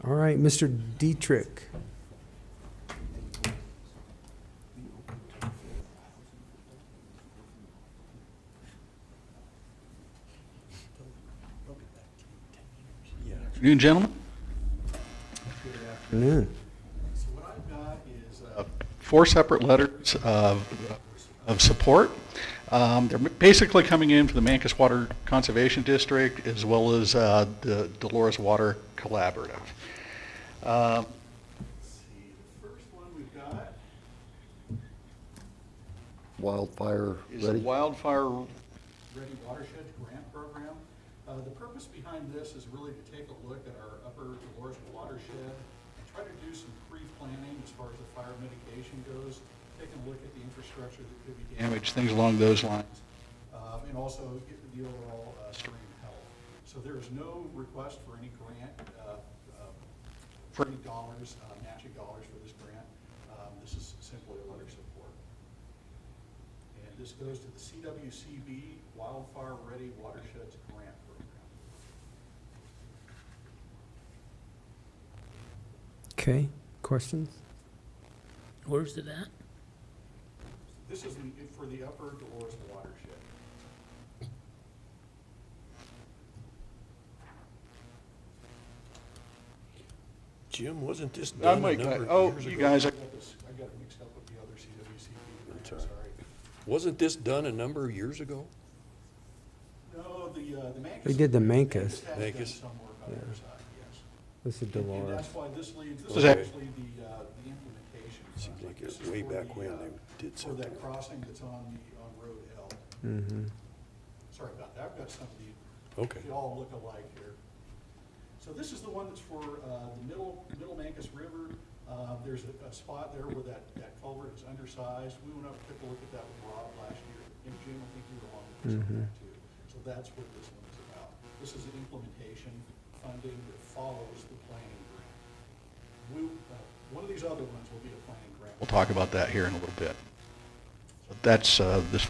All right, Mr. Dietrich. Afternoon, gentlemen. Afternoon. So what I've got is 4 separate letters of support. They're basically coming in for the Mancos Water Conservation District as well as the Dolores Water Collaborative. Let's see, the first one we've got Wildfire is the ready? Wildfire Ready Watershed Grant Program. The purpose behind this is really to take a look at our upper Dolores watershed and try to do some planning as far as the fire mitigation goes, taking a look at the infrastructure that could be damaged, things along those lines, and also get the overall stream health. So there is no request for any grant, for any dollars, matching dollars for this grant. This is simply a letter of support. And this goes to the CWCB Wildfire Ready Watersheds Grant Program. Okay, questions? Where's it at? This is for the upper Dolores watershed. Jim, wasn't this I done a might, number oh, of years you ago? guys, I got it mixed up with the other CWCB grant, That's all sorry. right. Wasn't this done a number of years ago? No, the Mancus. We did the Mancus. has done Mancus. some work on their side, yes. This is And Dolores. that's why this leads, this Okay. is actually the implementation. Seems like project. it was This is way for back the, when they did For something. that crossing that's on Road L. Mm-hmm. Sorry about that, I've got some of the, Okay. they all look alike here. So this is the one that's for the middle Mancus River. There's a spot there where that culvert is undersized. We went up and took a look at that with Rob last year. And Jim, I think you were along with us on that too. So that's what this one is about. This is an implementation funding that follows the planning grant. One of these other ones will be a planning grant. We'll talk about that here in a little bit. So that's this.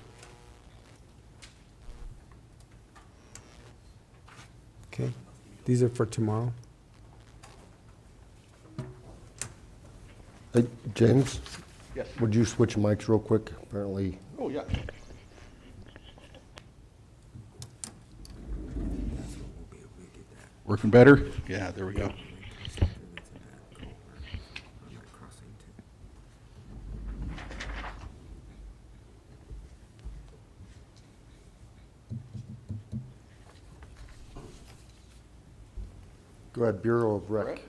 Okay, these are for tomorrow. Hey, James, yes. would you switch mics real quick? Apparently, Oh, yeah. Working better? Yeah, there we go. go ahead, Bureau of Rec. Brett?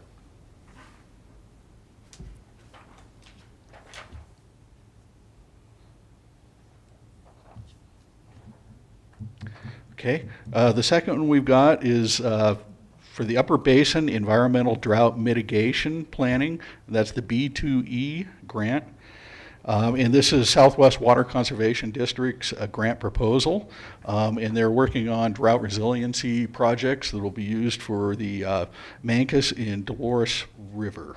Okay, the second one we've got is for the Upper Basin Environmental Drought Mitigation Planning. That's the B2E grant. And this is Southwest Water Conservation District's grant proposal. And they're working on drought resiliency projects that will be used for the Mancus and Dolores River.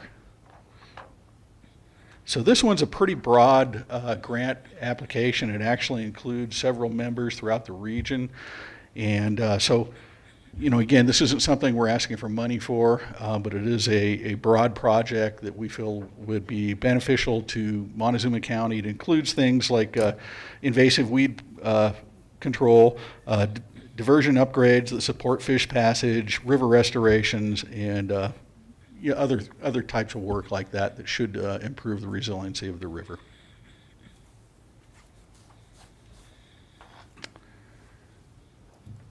So this one's a pretty broad grant application. It actually includes several members throughout the region. And so, you know, again, this isn't something we're asking for money for, but it is a broad project that we feel would be beneficial to Montezuma County. It includes things like invasive weed control, diversion upgrades that support fish passage, river restorations, and yeah, other types of work like that that should improve the resiliency of the river.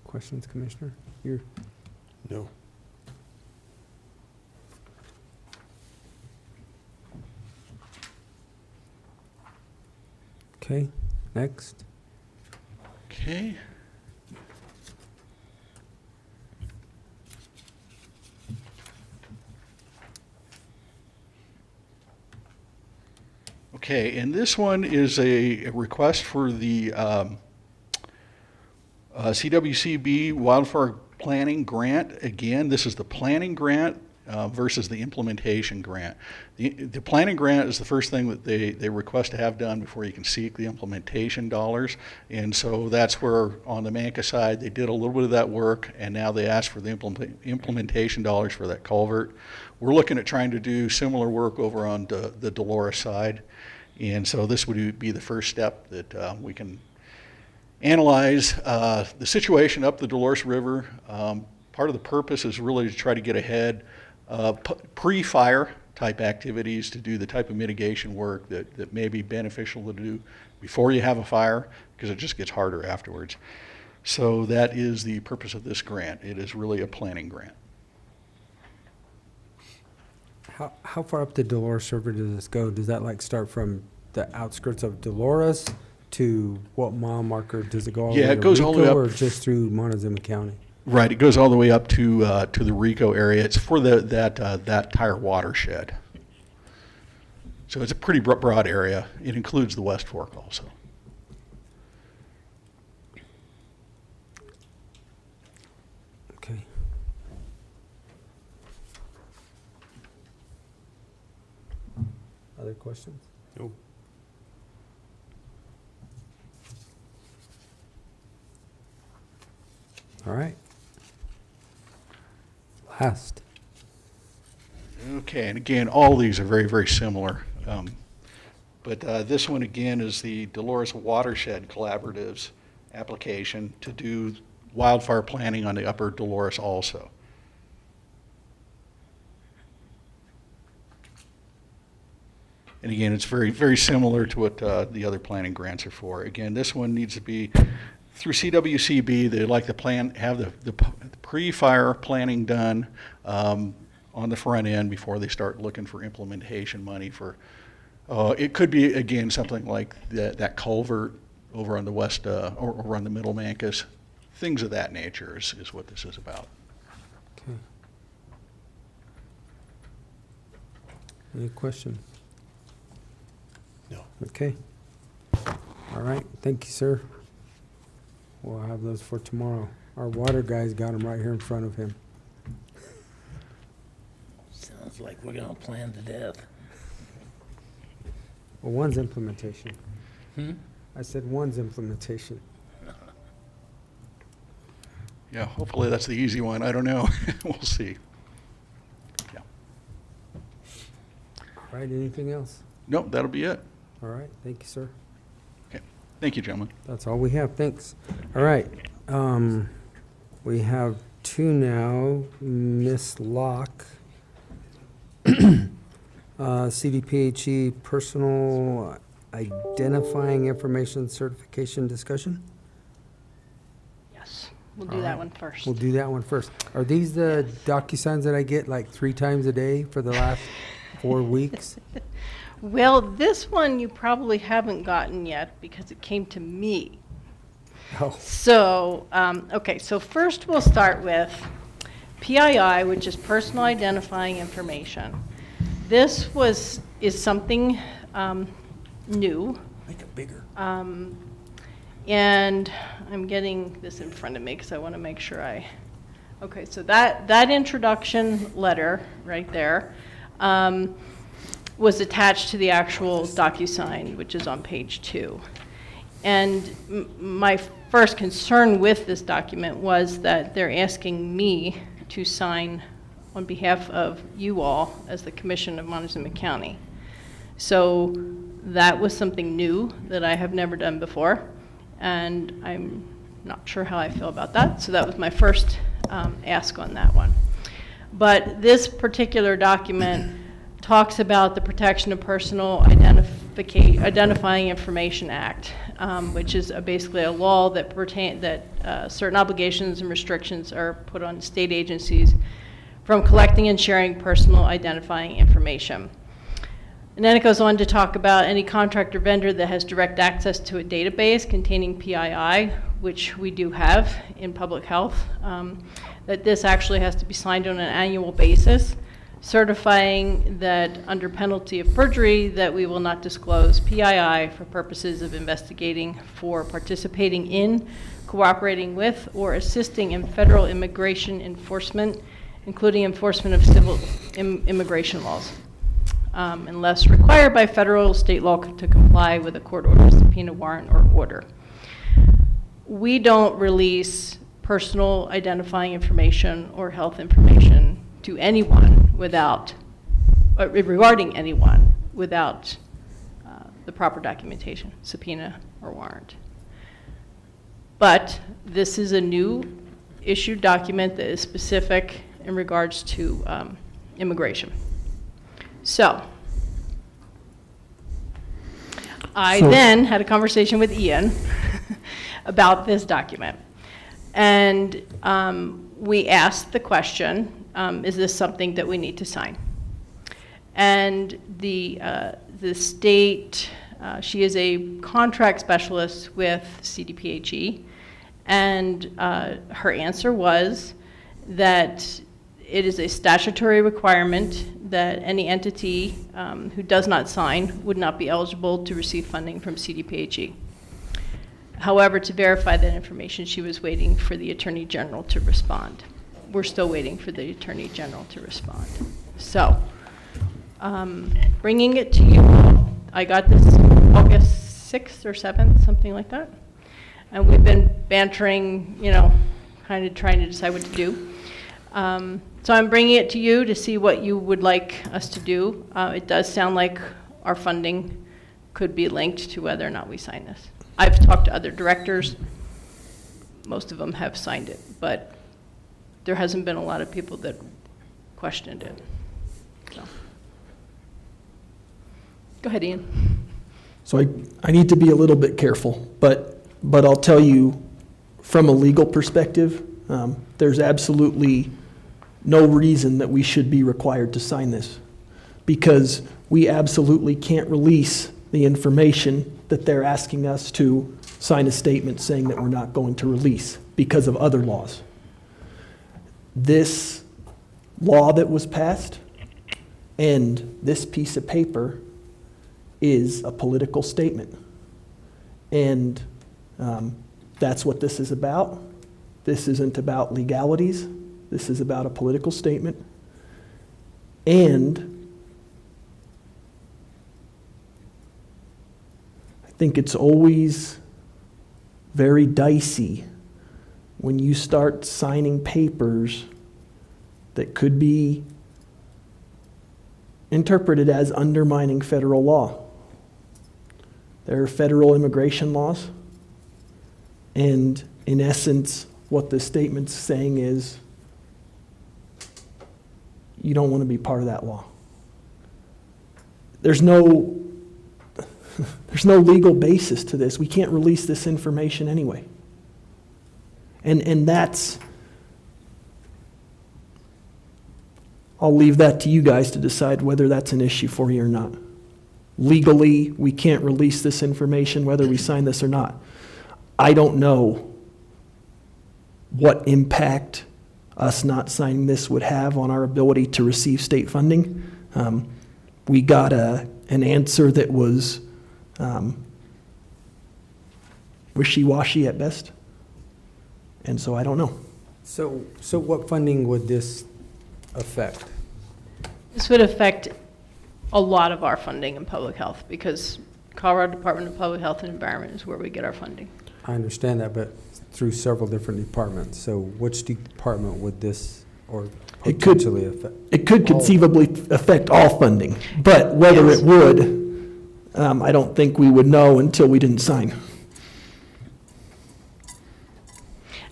Questions, Commissioner? You're, No. okay, next. Okay. Okay, and this one is a request for the CWCB Wildfire Planning Grant. Again, this is the planning grant versus the implementation grant. The planning grant is the first thing that they request to have done before you can seek the implementation dollars. And so that's where on the Mancus side, they did a little bit of that work, and now they ask for the implementation dollars for that culvert. We're looking at trying to do similar work over on the Dolores side. And so this would be the first step that we can analyze the situation up the Dolores River. Part of the purpose is really to try to get ahead pre-fire type activities to do the type of mitigation work that may be beneficial to do before you have a fire, because it just gets harder afterwards. So that is the purpose of this grant. It is really a planning grant. How far up the Dolores River does this go? Does that like start from the outskirts of Dolores to what mile marker? Does it go all the way Yeah, to it goes all the way Rico, up. or just through Montezuma County? Right, it goes all the way up to the Rico area. It's for that entire watershed. So it's a pretty broad area. It includes the West Fork also. Okay. Other questions? No. All right. Last. Okay, and again, all these are very, very similar. But this one again is the Dolores Watershed Collaboratives application to do wildfire planning on the upper Dolores also. And again, it's very, very similar to what the other planning grants are for. Again, this one needs to be through CWCB. They like to have the pre-fire planning done on the front end before they start looking for implementation money for. It could be again something like that culvert over on the west or over on the middle Mancos. Things of that nature is what this is about. Okay. Any question? No. Okay. All right. Thank you, sir. We'll have those for tomorrow. Our water guy's got them right here in front of him. Sounds like we're gonna plan to death. Well, one's implementation. Hmm? I said one's implementation. Yeah, hopefully that's the easy one. I don't know. We'll see. Yeah. All right. Anything else? Nope, that'll be it. All right. Thank you, sir. Okay. Thank you, gentlemen. That's all we have. Thanks. All right. We have two now. Miss Lock. CDPHE Personal Identifying Information Certification Discussion. Yes, we'll do that one first. We'll do that one first. Are these the DocuSigns that I get like 3 times a day for the last 4 weeks? Well, this one you probably haven't gotten yet because it came to me. Oh, So, okay, so first we'll start with PII, which is Personal Identifying Information. This is something new. Make it bigger. And I'm getting this in front of me because I want to make sure okay, so that introduction letter right there was attached to the actual DocuSign, which is on page 2. And my first concern with this document was that they're asking me to sign on behalf of you all as the Commission of Montezuma County. So that was something new that I have never done before, and I'm not sure how I feel about that. So that was my first ask on that one. But this particular document talks about the Protection of Personal Identifying Information Act, which is basically a law that certain obligations and restrictions are put on state agencies from collecting and sharing personal identifying information. And then it goes on to talk about any contractor vendor that has direct access to a database containing PII, which we do have in public health, that this actually has to be signed on an annual basis, certifying that under penalty of perjury that we will not disclose PII for purposes of investigating, for participating in, cooperating with, or assisting in federal immigration enforcement, including enforcement of civil immigration laws, unless required by federal or state law to comply with a court order, subpoena, warrant, or order. We don't release personal identifying information or health information to anyone without, regarding anyone without the proper documentation, subpoena, or warrant. But this is a new issued document that is specific in regards to immigration. So I then had a conversation with Ian about this document. And we asked the question, is this something that we need to sign? And the state, she is a contract specialist with CDPHE, and her answer was that it is a statutory requirement that any entity who does not sign would not be eligible to receive funding from CDPHE. However, to verify that information, she was waiting for the Attorney General to respond. We're still waiting for the Attorney General to respond. So, bringing it to you, I got this August 6th or 7th, something like that. And we've been bantering, you know, kind of trying to decide what to do. So I'm bringing it to you to see what you would like us to do. It does sound like our funding could be linked to whether or not we sign this. I've talked to other directors. Most of them have signed it, but there hasn't been a lot of people that questioned it. So. Go ahead, Ian. So I need to be a little bit careful, but I'll tell you, from a legal perspective, there's absolutely no reason that we should be required to sign this, because we absolutely can't release the information that they're asking us to sign a statement saying that we're not going to release because of other laws. This law that was passed and this piece of paper is a political statement. And that's what this is about. This isn't about legalities. This is about a political statement. And I think it's always very dicey when you start signing papers that could be interpreted as undermining federal law. There are federal immigration laws, and in essence, what this statement's saying is you don't want to be part of that law. There's no legal basis to this. We can't release this information anyway. And that's, I'll leave that to you guys to decide whether that's an issue for you or not. Legally, we can't release this information whether we sign this or not. I don't know what impact us not signing this would have on our ability to receive state funding. We got an answer that was wishy-washy at best, and so I don't know. So what funding would this affect? This would affect a lot of our funding in public health, because Colorado Department of Public Health and Environment is where we get our funding. I understand that, but through several different departments. So which department would this or potentially affect? It could conceivably affect all funding, but whether Yes. it would, I don't think we would know until we didn't sign.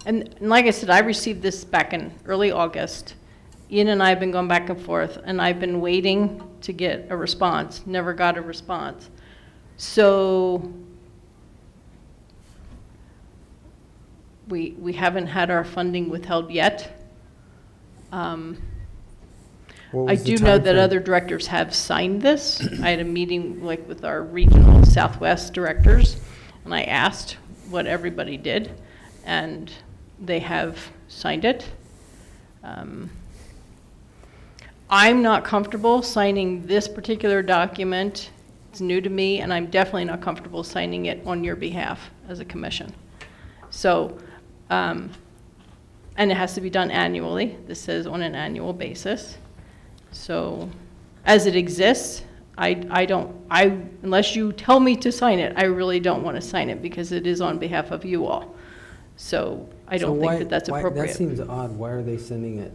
And like I said, I received this back in early August. Ian and I have been going back and forth, and I've been waiting to get a response, never got a response. So we haven't had our funding withheld yet. What I was the do know that timeframe? other directors have signed this. I had a meeting like with our regional Southwest directors, and I asked what everybody did, and they have signed it. I'm not comfortable signing this particular document. It's new to me, and I'm definitely not comfortable signing it on your behalf as a commission. So, and it has to be done annually. This says on an annual basis. So, as it exists, unless you tell me to sign it, I really don't want to sign it because it is on behalf of you all. So, I don't think that that's appropriate. That seems odd. Why are they sending it?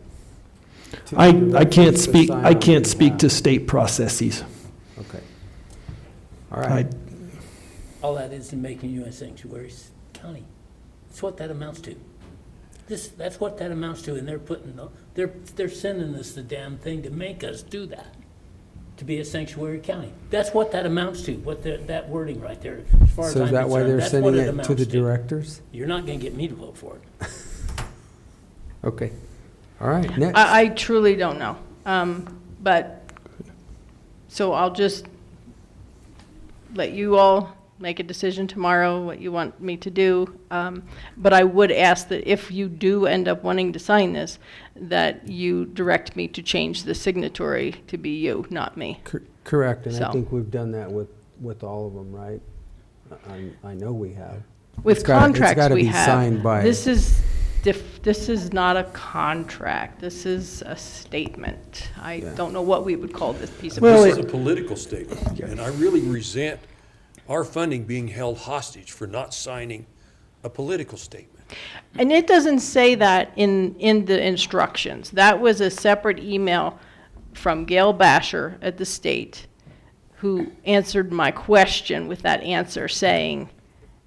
to I the can't directors to speak, sign I on can't speak behalf? to state processes. Okay. All right. All that is in making you a sanctuary county. That's what that amounts to. That's what that amounts to, and they're sending us the damn thing to make us do that, to be a sanctuary county. That's what that amounts to, that wording right there, as far as So I'm is that why concerned, they're that's sending what it it to amounts the directors? You're not gonna get me to vote for it. Okay. All right, next. I truly don't know. But, so I'll just let you all make a decision tomorrow, what you want me to do. But I would ask that if you do end up wanting to sign this, that you direct me to change the signatory to be you, not me. Correct, and I So. think we've done that with all of them, right? I know we have. With It's gotta contracts, we be have. signed by. This is not a contract. This is a statement. I Yeah. don't know what we would call this piece of Well, This paper. is a political statement, and I really resent our funding being held hostage for not signing a political statement. And it doesn't say that in the instructions. That was a separate email from Gail Basher at the state, who answered my question with that answer, saying,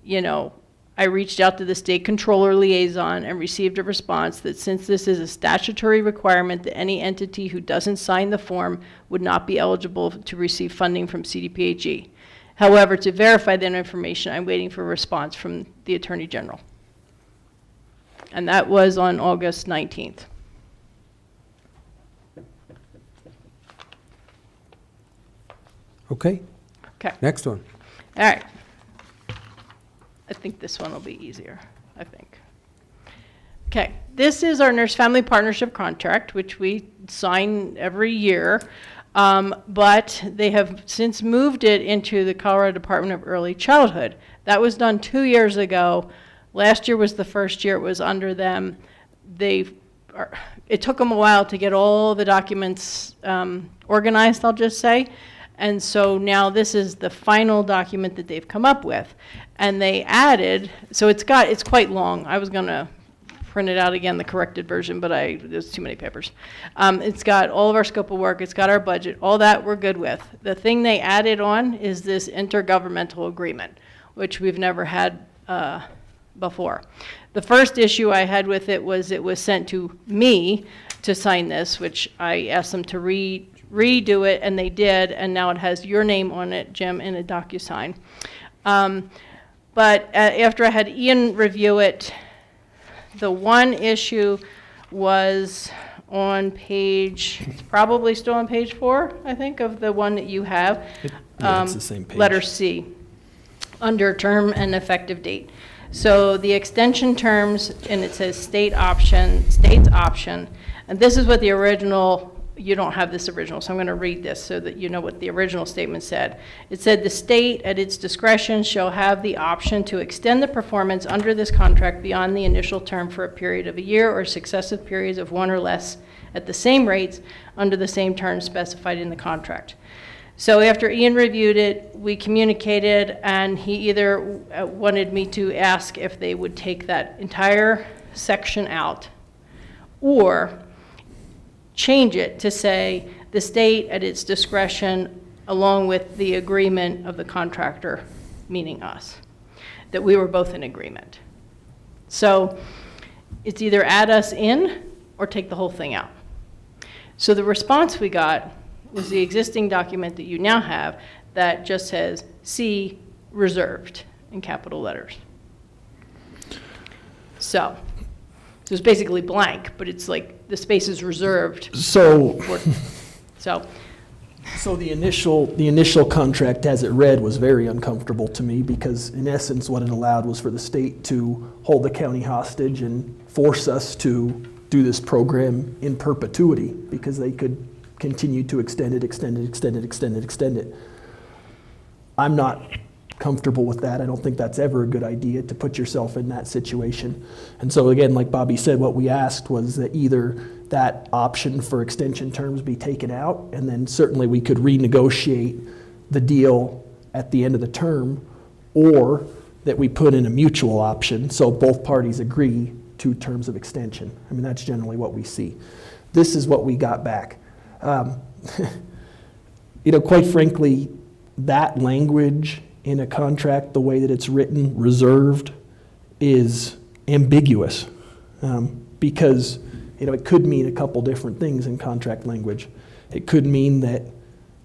you know, I reached out to the state controller liaison and received a response that since this is a statutory requirement, that any entity who doesn't sign the form would not be eligible to receive funding from CDPHE. However, to verify that information, I'm waiting for a response from the Attorney General. And that was on August 19th. Okay, Okay, next one. all right. I think this one will be easier, I think. Okay, this is our nurse-family partnership contract, which we sign every year. But they have since moved it into the Colorado Department of Early Childhood. That was done 2 years ago. Last year was the first year it was under them. It took them a while to get all the documents organized, I'll just say. And so now this is the final document that they've come up with. And they added, so it's quite long. I was gonna print it out again, the corrected version, but there's too many papers. It's got all of our scope of work, it's got our budget, all that we're good with. The thing they added on is this intergovernmental agreement, which we've never had before. The first issue I had with it was sent to me to sign this, which I asked them to redo it, and they did, and now it has your name on it, Jim, in a DocuSign. But after I had Ian review it, the one issue was on page, it's probably still on page 4, I think, of the one that you have. Yeah, it's the same page. Letter C, under term and effective date. So the extension terms, and it says state's option, and this is what the original, you don't have this original, so I'm going to read this so that you know what the original statement said. It said, the state, at its discretion, shall have the option to extend the performance under this contract beyond the initial term for a period of a year or successive periods of 1 or less at the same rates under the same terms specified in the contract. So after Ian reviewed it, we communicated, and he either wanted me to ask if they would take that entire section out, or change it to say the state at its discretion along with the agreement of the contractor, meaning us, that we were both in agreement. So it's either add us in or take the whole thing out. So the response we got was the existing document that you now have that just says C reserved in capital letters. So it's basically blank, but it's like the space is reserved. So So the initial contract as it read was very uncomfortable to me, because in essence what it allowed was for the state to hold the county hostage and force us to do this program in perpetuity, because they could continue to extend it. I'm not comfortable with that. I don't think that's ever a good idea, to put yourself in that situation. And so again, like Bobbi said, what we asked was that either that option for extension terms be taken out, and then certainly we could renegotiate the deal at the end of the term, or that we put in a mutual option so both parties agree to terms of extension. I mean, that's generally what we see. This is what we got back. Quite frankly, that language in a contract, the way that it's written, reserved, is ambiguous, because it could mean a couple different things in contract language. It could mean that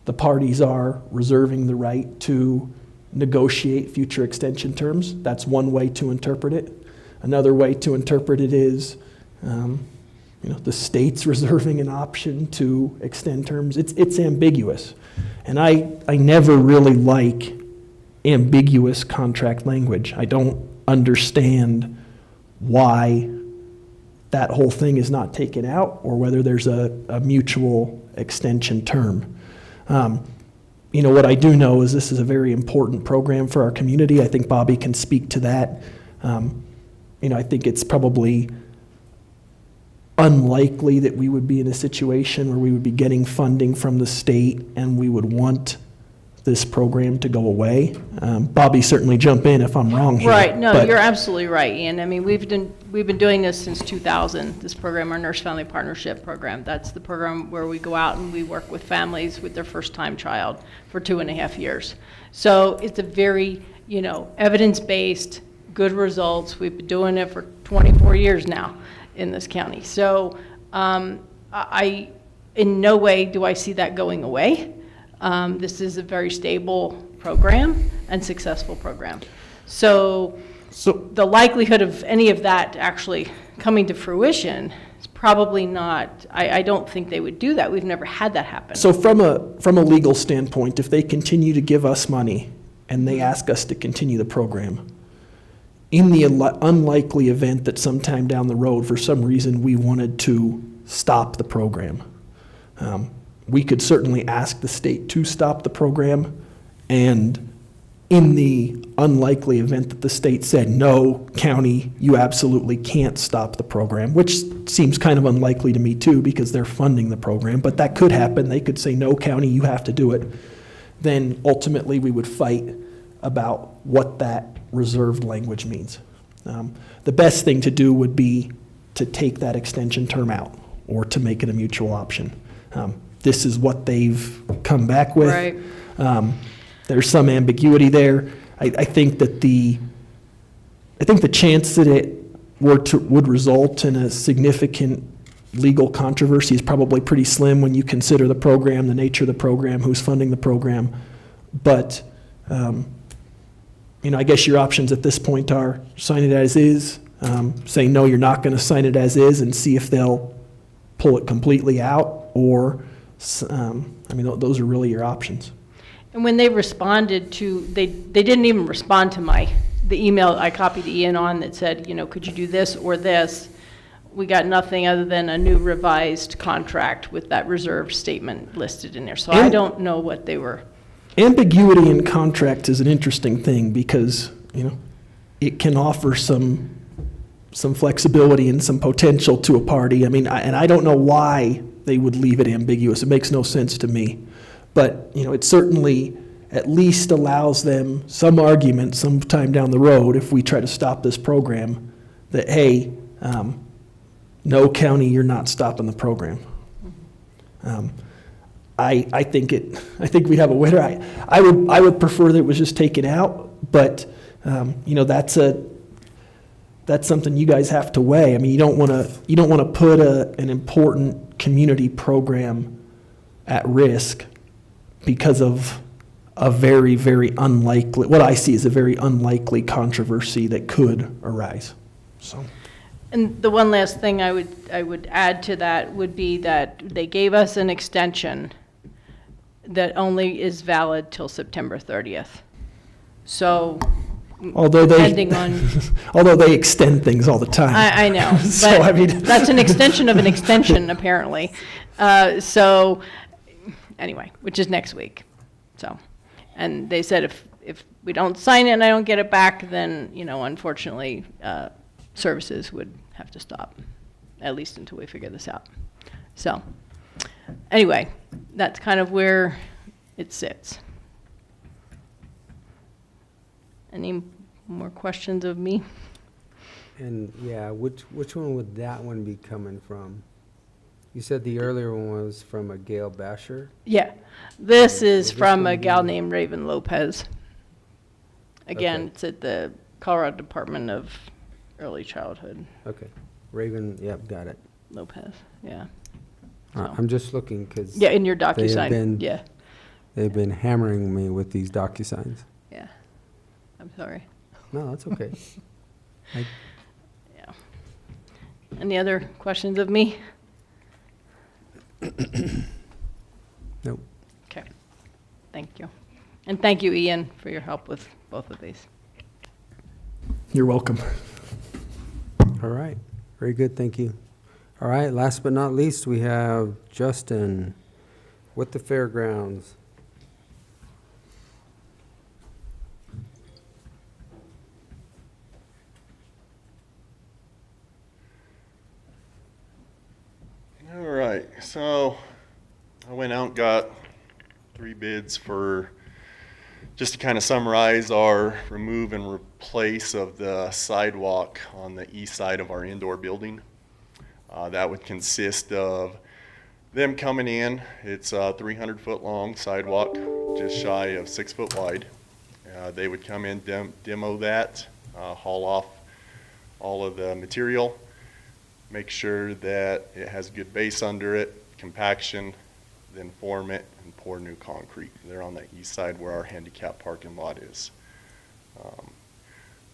the parties are reserving the right to negotiate future extension terms. That's one way to interpret it. Another way to interpret it is the state's reserving an option to extend terms. It's ambiguous. And I never really like ambiguous contract language. I don't understand why that whole thing is not taken out, or whether there's a mutual extension term. What I do know is this is a very important program for our community. I think Bobbi can speak to that. I think it's probably unlikely that we would be in a situation where we would be getting funding from the state and we would want this program to go away. Bobbi, certainly jump in if I'm wrong here. Right, no, but- you're absolutely right, Ian. I mean, we've been doing this since 2000, this program, our Nurse Family Partnership Program. That's the program where we go out and we work with families with their first-time child for 2.5 years. So it's a very, evidence-based, good results. We've been doing it for 24 years now in this county. So I in no way do I see that going away. This is a very stable program and successful program. So the likelihood of any of that actually coming to fruition is probably not, I don't think they would do that. We've never had that happen. So from a legal standpoint, if they continue to give us money and they ask us to continue the program, in the unlikely event that sometime down the road, for some reason, we wanted to stop the program, we could certainly ask the state to stop the program, and in the unlikely event that the state said, no, county, you absolutely can't stop the program, which seems kind of unlikely to me too, because they're funding the program, but that could happen. They could say, no, county, you have to do it. Then ultimately we would fight about what that reserved language means. The best thing to do would be to take that extension term out, or to make it a mutual option. This is what they've come back with. Right. There's some ambiguity there. I think that the chance that it would result in a significant legal controversy is probably pretty slim when you consider the program, the nature of the program, who's funding the program. But I guess your options at this point are sign it as is, say no, you're not going to sign it as is, and see if they'll pull it completely out, or those are really your options. And when they responded to, they didn't even respond to the email I copied Ian on that said, could you do this or this? We got nothing other than a new revised contract with that reserve statement listed in there. So I don't know what they were. Ambiguity in contracts is an interesting thing, because, it can offer some flexibility and some potential to a party. And I don't know why they would leave it ambiguous. It makes no sense to me. But, it certainly at least allows them some argument sometime down the road, if we try to stop this program, that, hey, no, county, you're not stopping the program. I think we'd have a winner. I would prefer that it was just taken out, but that's something you guys have to weigh. You don't want to put an important community program at risk because of a very, very unlikely, what I see is a very unlikely controversy that could arise. So. And the one last thing I would add to that would be that they gave us an extension that only is valid till September 30th. So, depending on. Although they extend things all the time. I know, So, but that's an extension of an extension, apparently. So, anyway, which is next week. So, and they said if we don't sign it and I don't get it back, then, unfortunately, services would have to stop, at least until we figure this out. So, anyway, that's kind of where it sits. Any more questions of me? And yeah, which one would that one be coming from? You said the earlier one was from a Gail Basher? Yeah, this is this from a one gal be- named Raven Lopez. Again, Okay. it's at the Colorado Department of Early Childhood. Okay, Raven, yep, got it. Lopez, yeah. I'm just looking, because Yeah, in your been- DocuSign, yeah, they've been hammering me with these DocuSigns. yeah. I'm sorry, No, that's okay. yeah. Any other questions of me? Nope. Okay, thank you. And thank you, Ian, for your help with both of these. You're welcome. All right, very good, thank you. All right, last but not least, we have Justin with the Fairgrounds. All right, so I went out and got 3 bids for, just to kind of summarize, our remove and replace of the sidewalk on the east side of our indoor building. That would consist of them coming in. It's a 300-foot long sidewalk, just shy of 6 foot wide. They would come in, demo that, haul off all of the material, make sure that it has good base under it, compaction, then form it and pour new concrete. They're on the east side where our handicap parking lot is.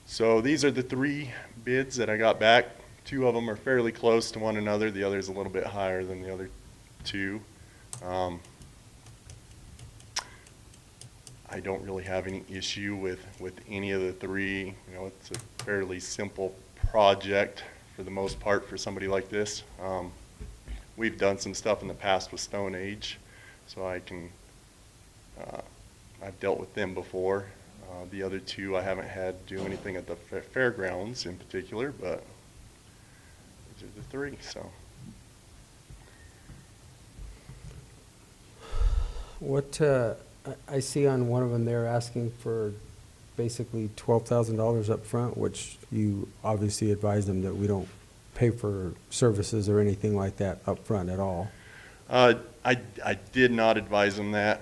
So these are the 3 bids that I got back. 2 of them are fairly close to one another. The other is a little bit higher than the other 2. I don't really have any issue with any of the 3. You know, it's a fairly simple project for the most part for somebody like this. We've done some stuff in the past with Stone Age, so I've dealt with them before. The other 2 I haven't had do anything at the fairgrounds in particular, but these are the 3, so. What, I see on one of them, they're asking for basically $12,000 up front, which you obviously advise them that we don't pay for services or anything like that up front at all. I did not advise them that,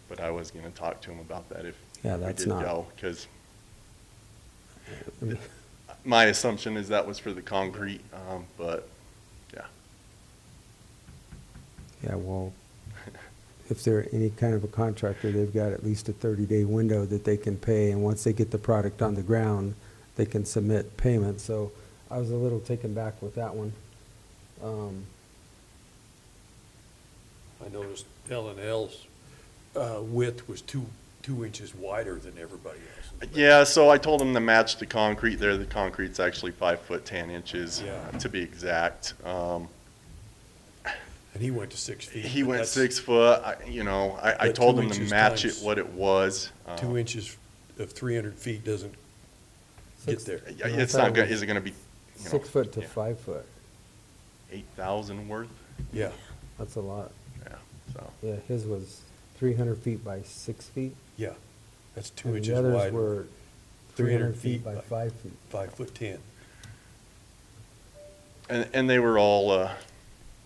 but I was gonna talk to them about that if Yeah, we that's did not- go, because my assumption is that was for the concrete, but, yeah. Yeah, well, if they're any kind of a contractor, they've got at least a 30-day window that they can pay, and once they get the product on the ground, they can submit payment. So I was a little taken back with that one. I noticed L&L's width was two inches wider than everybody else's. Yeah, so I told them to match the concrete there. The concrete's actually 5 foot 10 inches, Yeah. to be exact. And he went to 6 feet. He but went that's 6 foot. I But told 2 him to inches match it times what it was. 2 inches of 300 feet doesn't get there. Yeah, it's not gonna, is it gonna be, 6 foot to yeah. 5 foot, 8,000 worth? Yeah. that's a lot. Yeah, so. Yeah, his was 300 feet by 6 feet. Yeah, that's 2 And inches the others wide. were 300 feet by 5 feet. 5 foot 10. And they were all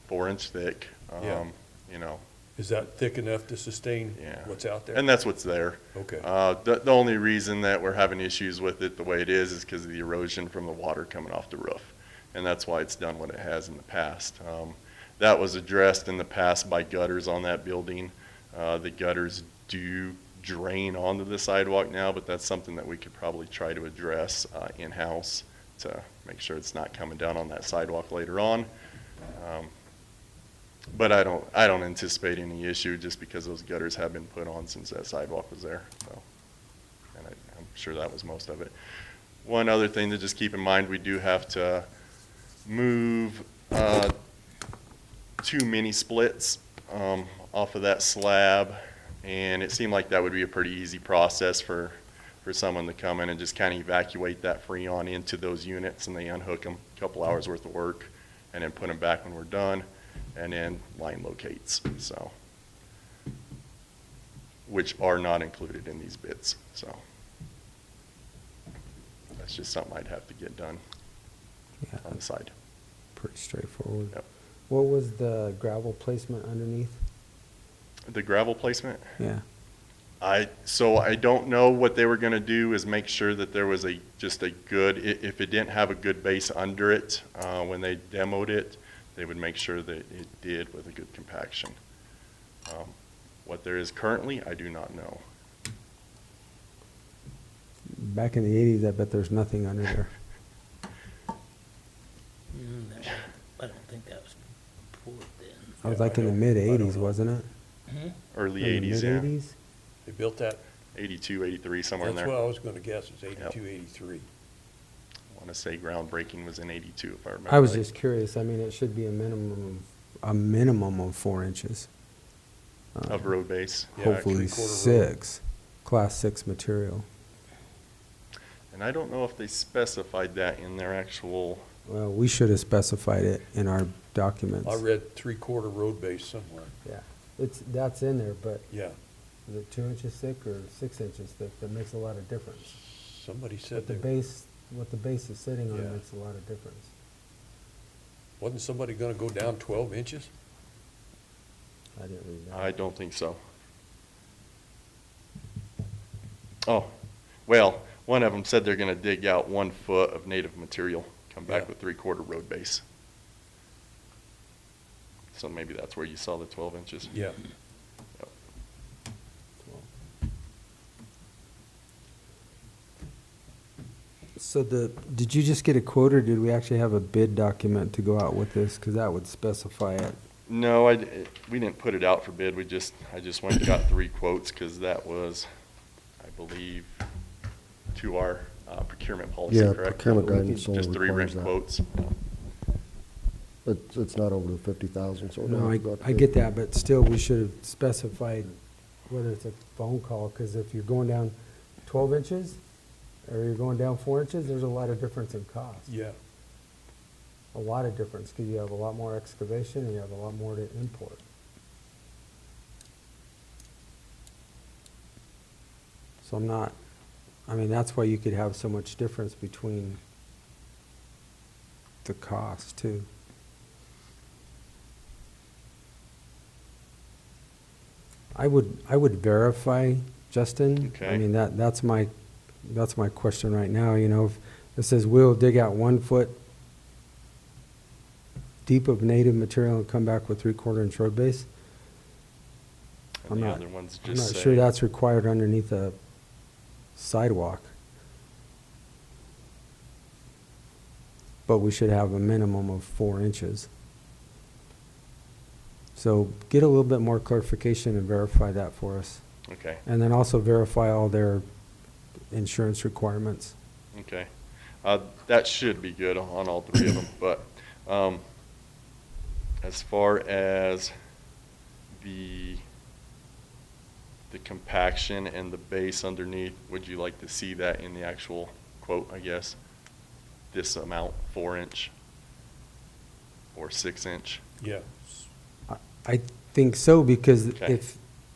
4-inch thick. Yeah. You know, Is that thick enough to sustain yeah. what's out there? And that's what's there. Okay. The only reason that we're having issues with it the way it is because of the erosion from the water coming off the roof. And that's why it's done what it has in the past. That was addressed in the past by gutters on that building. The gutters do drain onto the sidewalk now, but that's something that we could probably try to address in-house to make sure it's not coming down on that sidewalk later on. But I don't anticipate any issue just because those gutters have been put on since that sidewalk was there. So, and I'm sure that was most of it. One other thing to just keep in mind, we do have to move 2 mini splits off of that slab, and it seemed like that would be a pretty easy process for someone to come in and just kind of evacuate that freon into those units, and they unhook them, a couple hours worth of work, and then put them back when we're done, and then line locates, so, which are not included in these bids, so. That's just something I'd have to get done Yeah, on the side. pretty straightforward. Yep. What was the gravel placement underneath? The gravel placement? Yeah. So I don't know what they were gonna do is make sure that there was just a good, if it didn't have a good base under it, when they demoed it, they would make sure that it did with a good compaction. What there is currently, I do not know. Back in the 80s, I bet there's nothing under there. I don't think that was poured then. I was like in the mid-80s, wasn't it? Early In the 80s, yeah. mid-80s? They built that? 82, 83, somewhere in That's there. what I was gonna guess, is 82, 83. I want to say groundbreaking was in 82, if I remember I was right. just curious. I mean, it should be a minimum of 4 inches. Of road base. Yeah, Hopefully three-quarter road. 6, class 6 material. And I don't know if they specified that in their actual, Well, we should have specified it in our documents. I read three-quarter road base somewhere. Yeah, that's in there, but Yeah, is it 2 inches thick or 6 inches thick? That makes a lot of difference. somebody said What the base is sitting on Yeah. makes a lot of difference. wasn't somebody gonna go down 12 inches? I didn't read that. I don't think so. Oh, well, one of them said they're going to dig out 1 foot of native material, come back Yeah. with 3/4 road base. So maybe that's where you saw the 12 inches. Yeah. Yep. So did you just get a quote, or did we actually have a bid document to go out with this? Because that would specify it. No, we didn't put it out for bid. I just went and got 3 quotes because that was, I believe, to our procurement policy, Yeah, correct? procurement guidance only Just 3 requires written that. quotes. It's not over the 50,000, so. No, we'll have to I get that, but still, we should have specified whether it's a phone call, because if you're going down 12 inches, or you're going down 4 inches, there's a lot of difference in cost. Yeah. A lot of difference, because you have a lot more excavation, and you have a lot more to import. So that's why you could have so much difference between the cost, too. I would verify, Justin. I Okay. mean, that's my question right now, if it says we'll dig out 1 foot deep of native material and come back with 3/4 inch road base. And the other ones I'm just not say. sure that's required underneath a sidewalk. But we should have a minimum of 4 inches. So get a little bit more clarification and verify that for us. Okay, And then also verify all their insurance requirements. okay. That should be good on all 3 of them, but as far as the compaction and the base underneath, would you like to see that in the actual quote, I guess? This amount, 4 inch or 6 inch? Yeah. I think so, because Okay.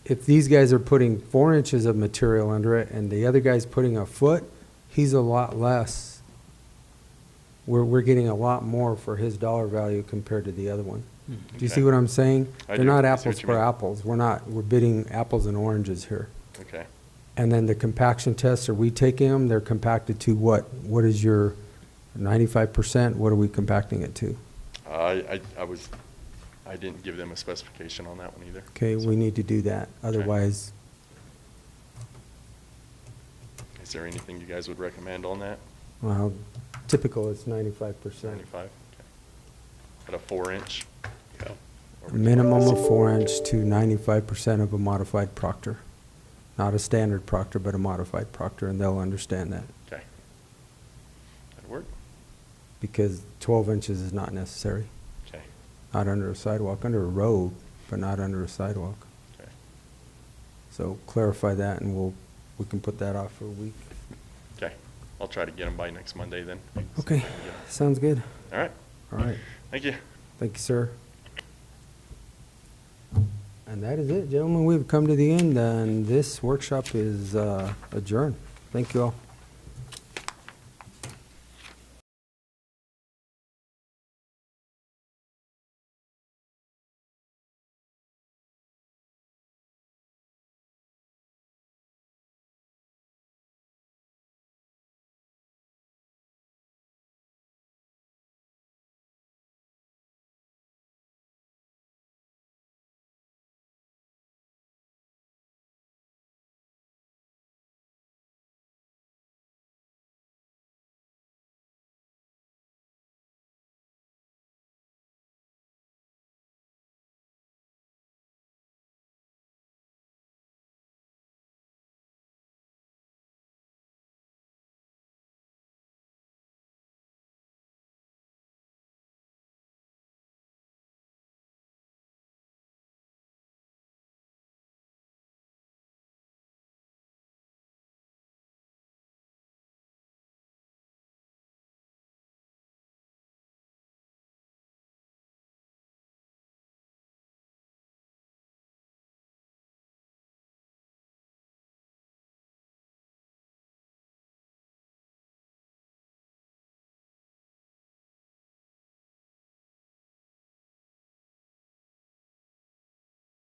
if these guys are putting 4 inches of material under it and the other guy's putting a foot, he's a lot less. We're getting a lot more for his dollar value compared to the other one. Do you see Okay. what I'm saying? I They're do. not I see what apples you for mean. apples. We're bidding apples and oranges here. Okay, And then the compaction tests, are we taking them? They're compacted to what? What is your 95%? What are we compacting it to? I didn't give them a specification on that one either. Okay, So, we need to do that. Otherwise, Is there anything you guys would recommend on that? well, typical is 95%. 95? Okay. At a 4 inch? Yeah. Or A would you minimum like to of see- 4 inch to 95% of a modified proctor. Not a standard proctor, but a modified proctor, and they'll understand that. Okay. That'd work? Because 12 inches is not necessary. Okay, Not under a sidewalk, under a road, but not under a sidewalk. okay. So clarify that, and we can put that off for a week. Okay, I'll try to get them by next Monday then. Okay, Yeah. sounds good. All right, All right. thank you. Thank you, sir. And that is it, gentlemen. We've come to the end, and this workshop is adjourned. Thank you all.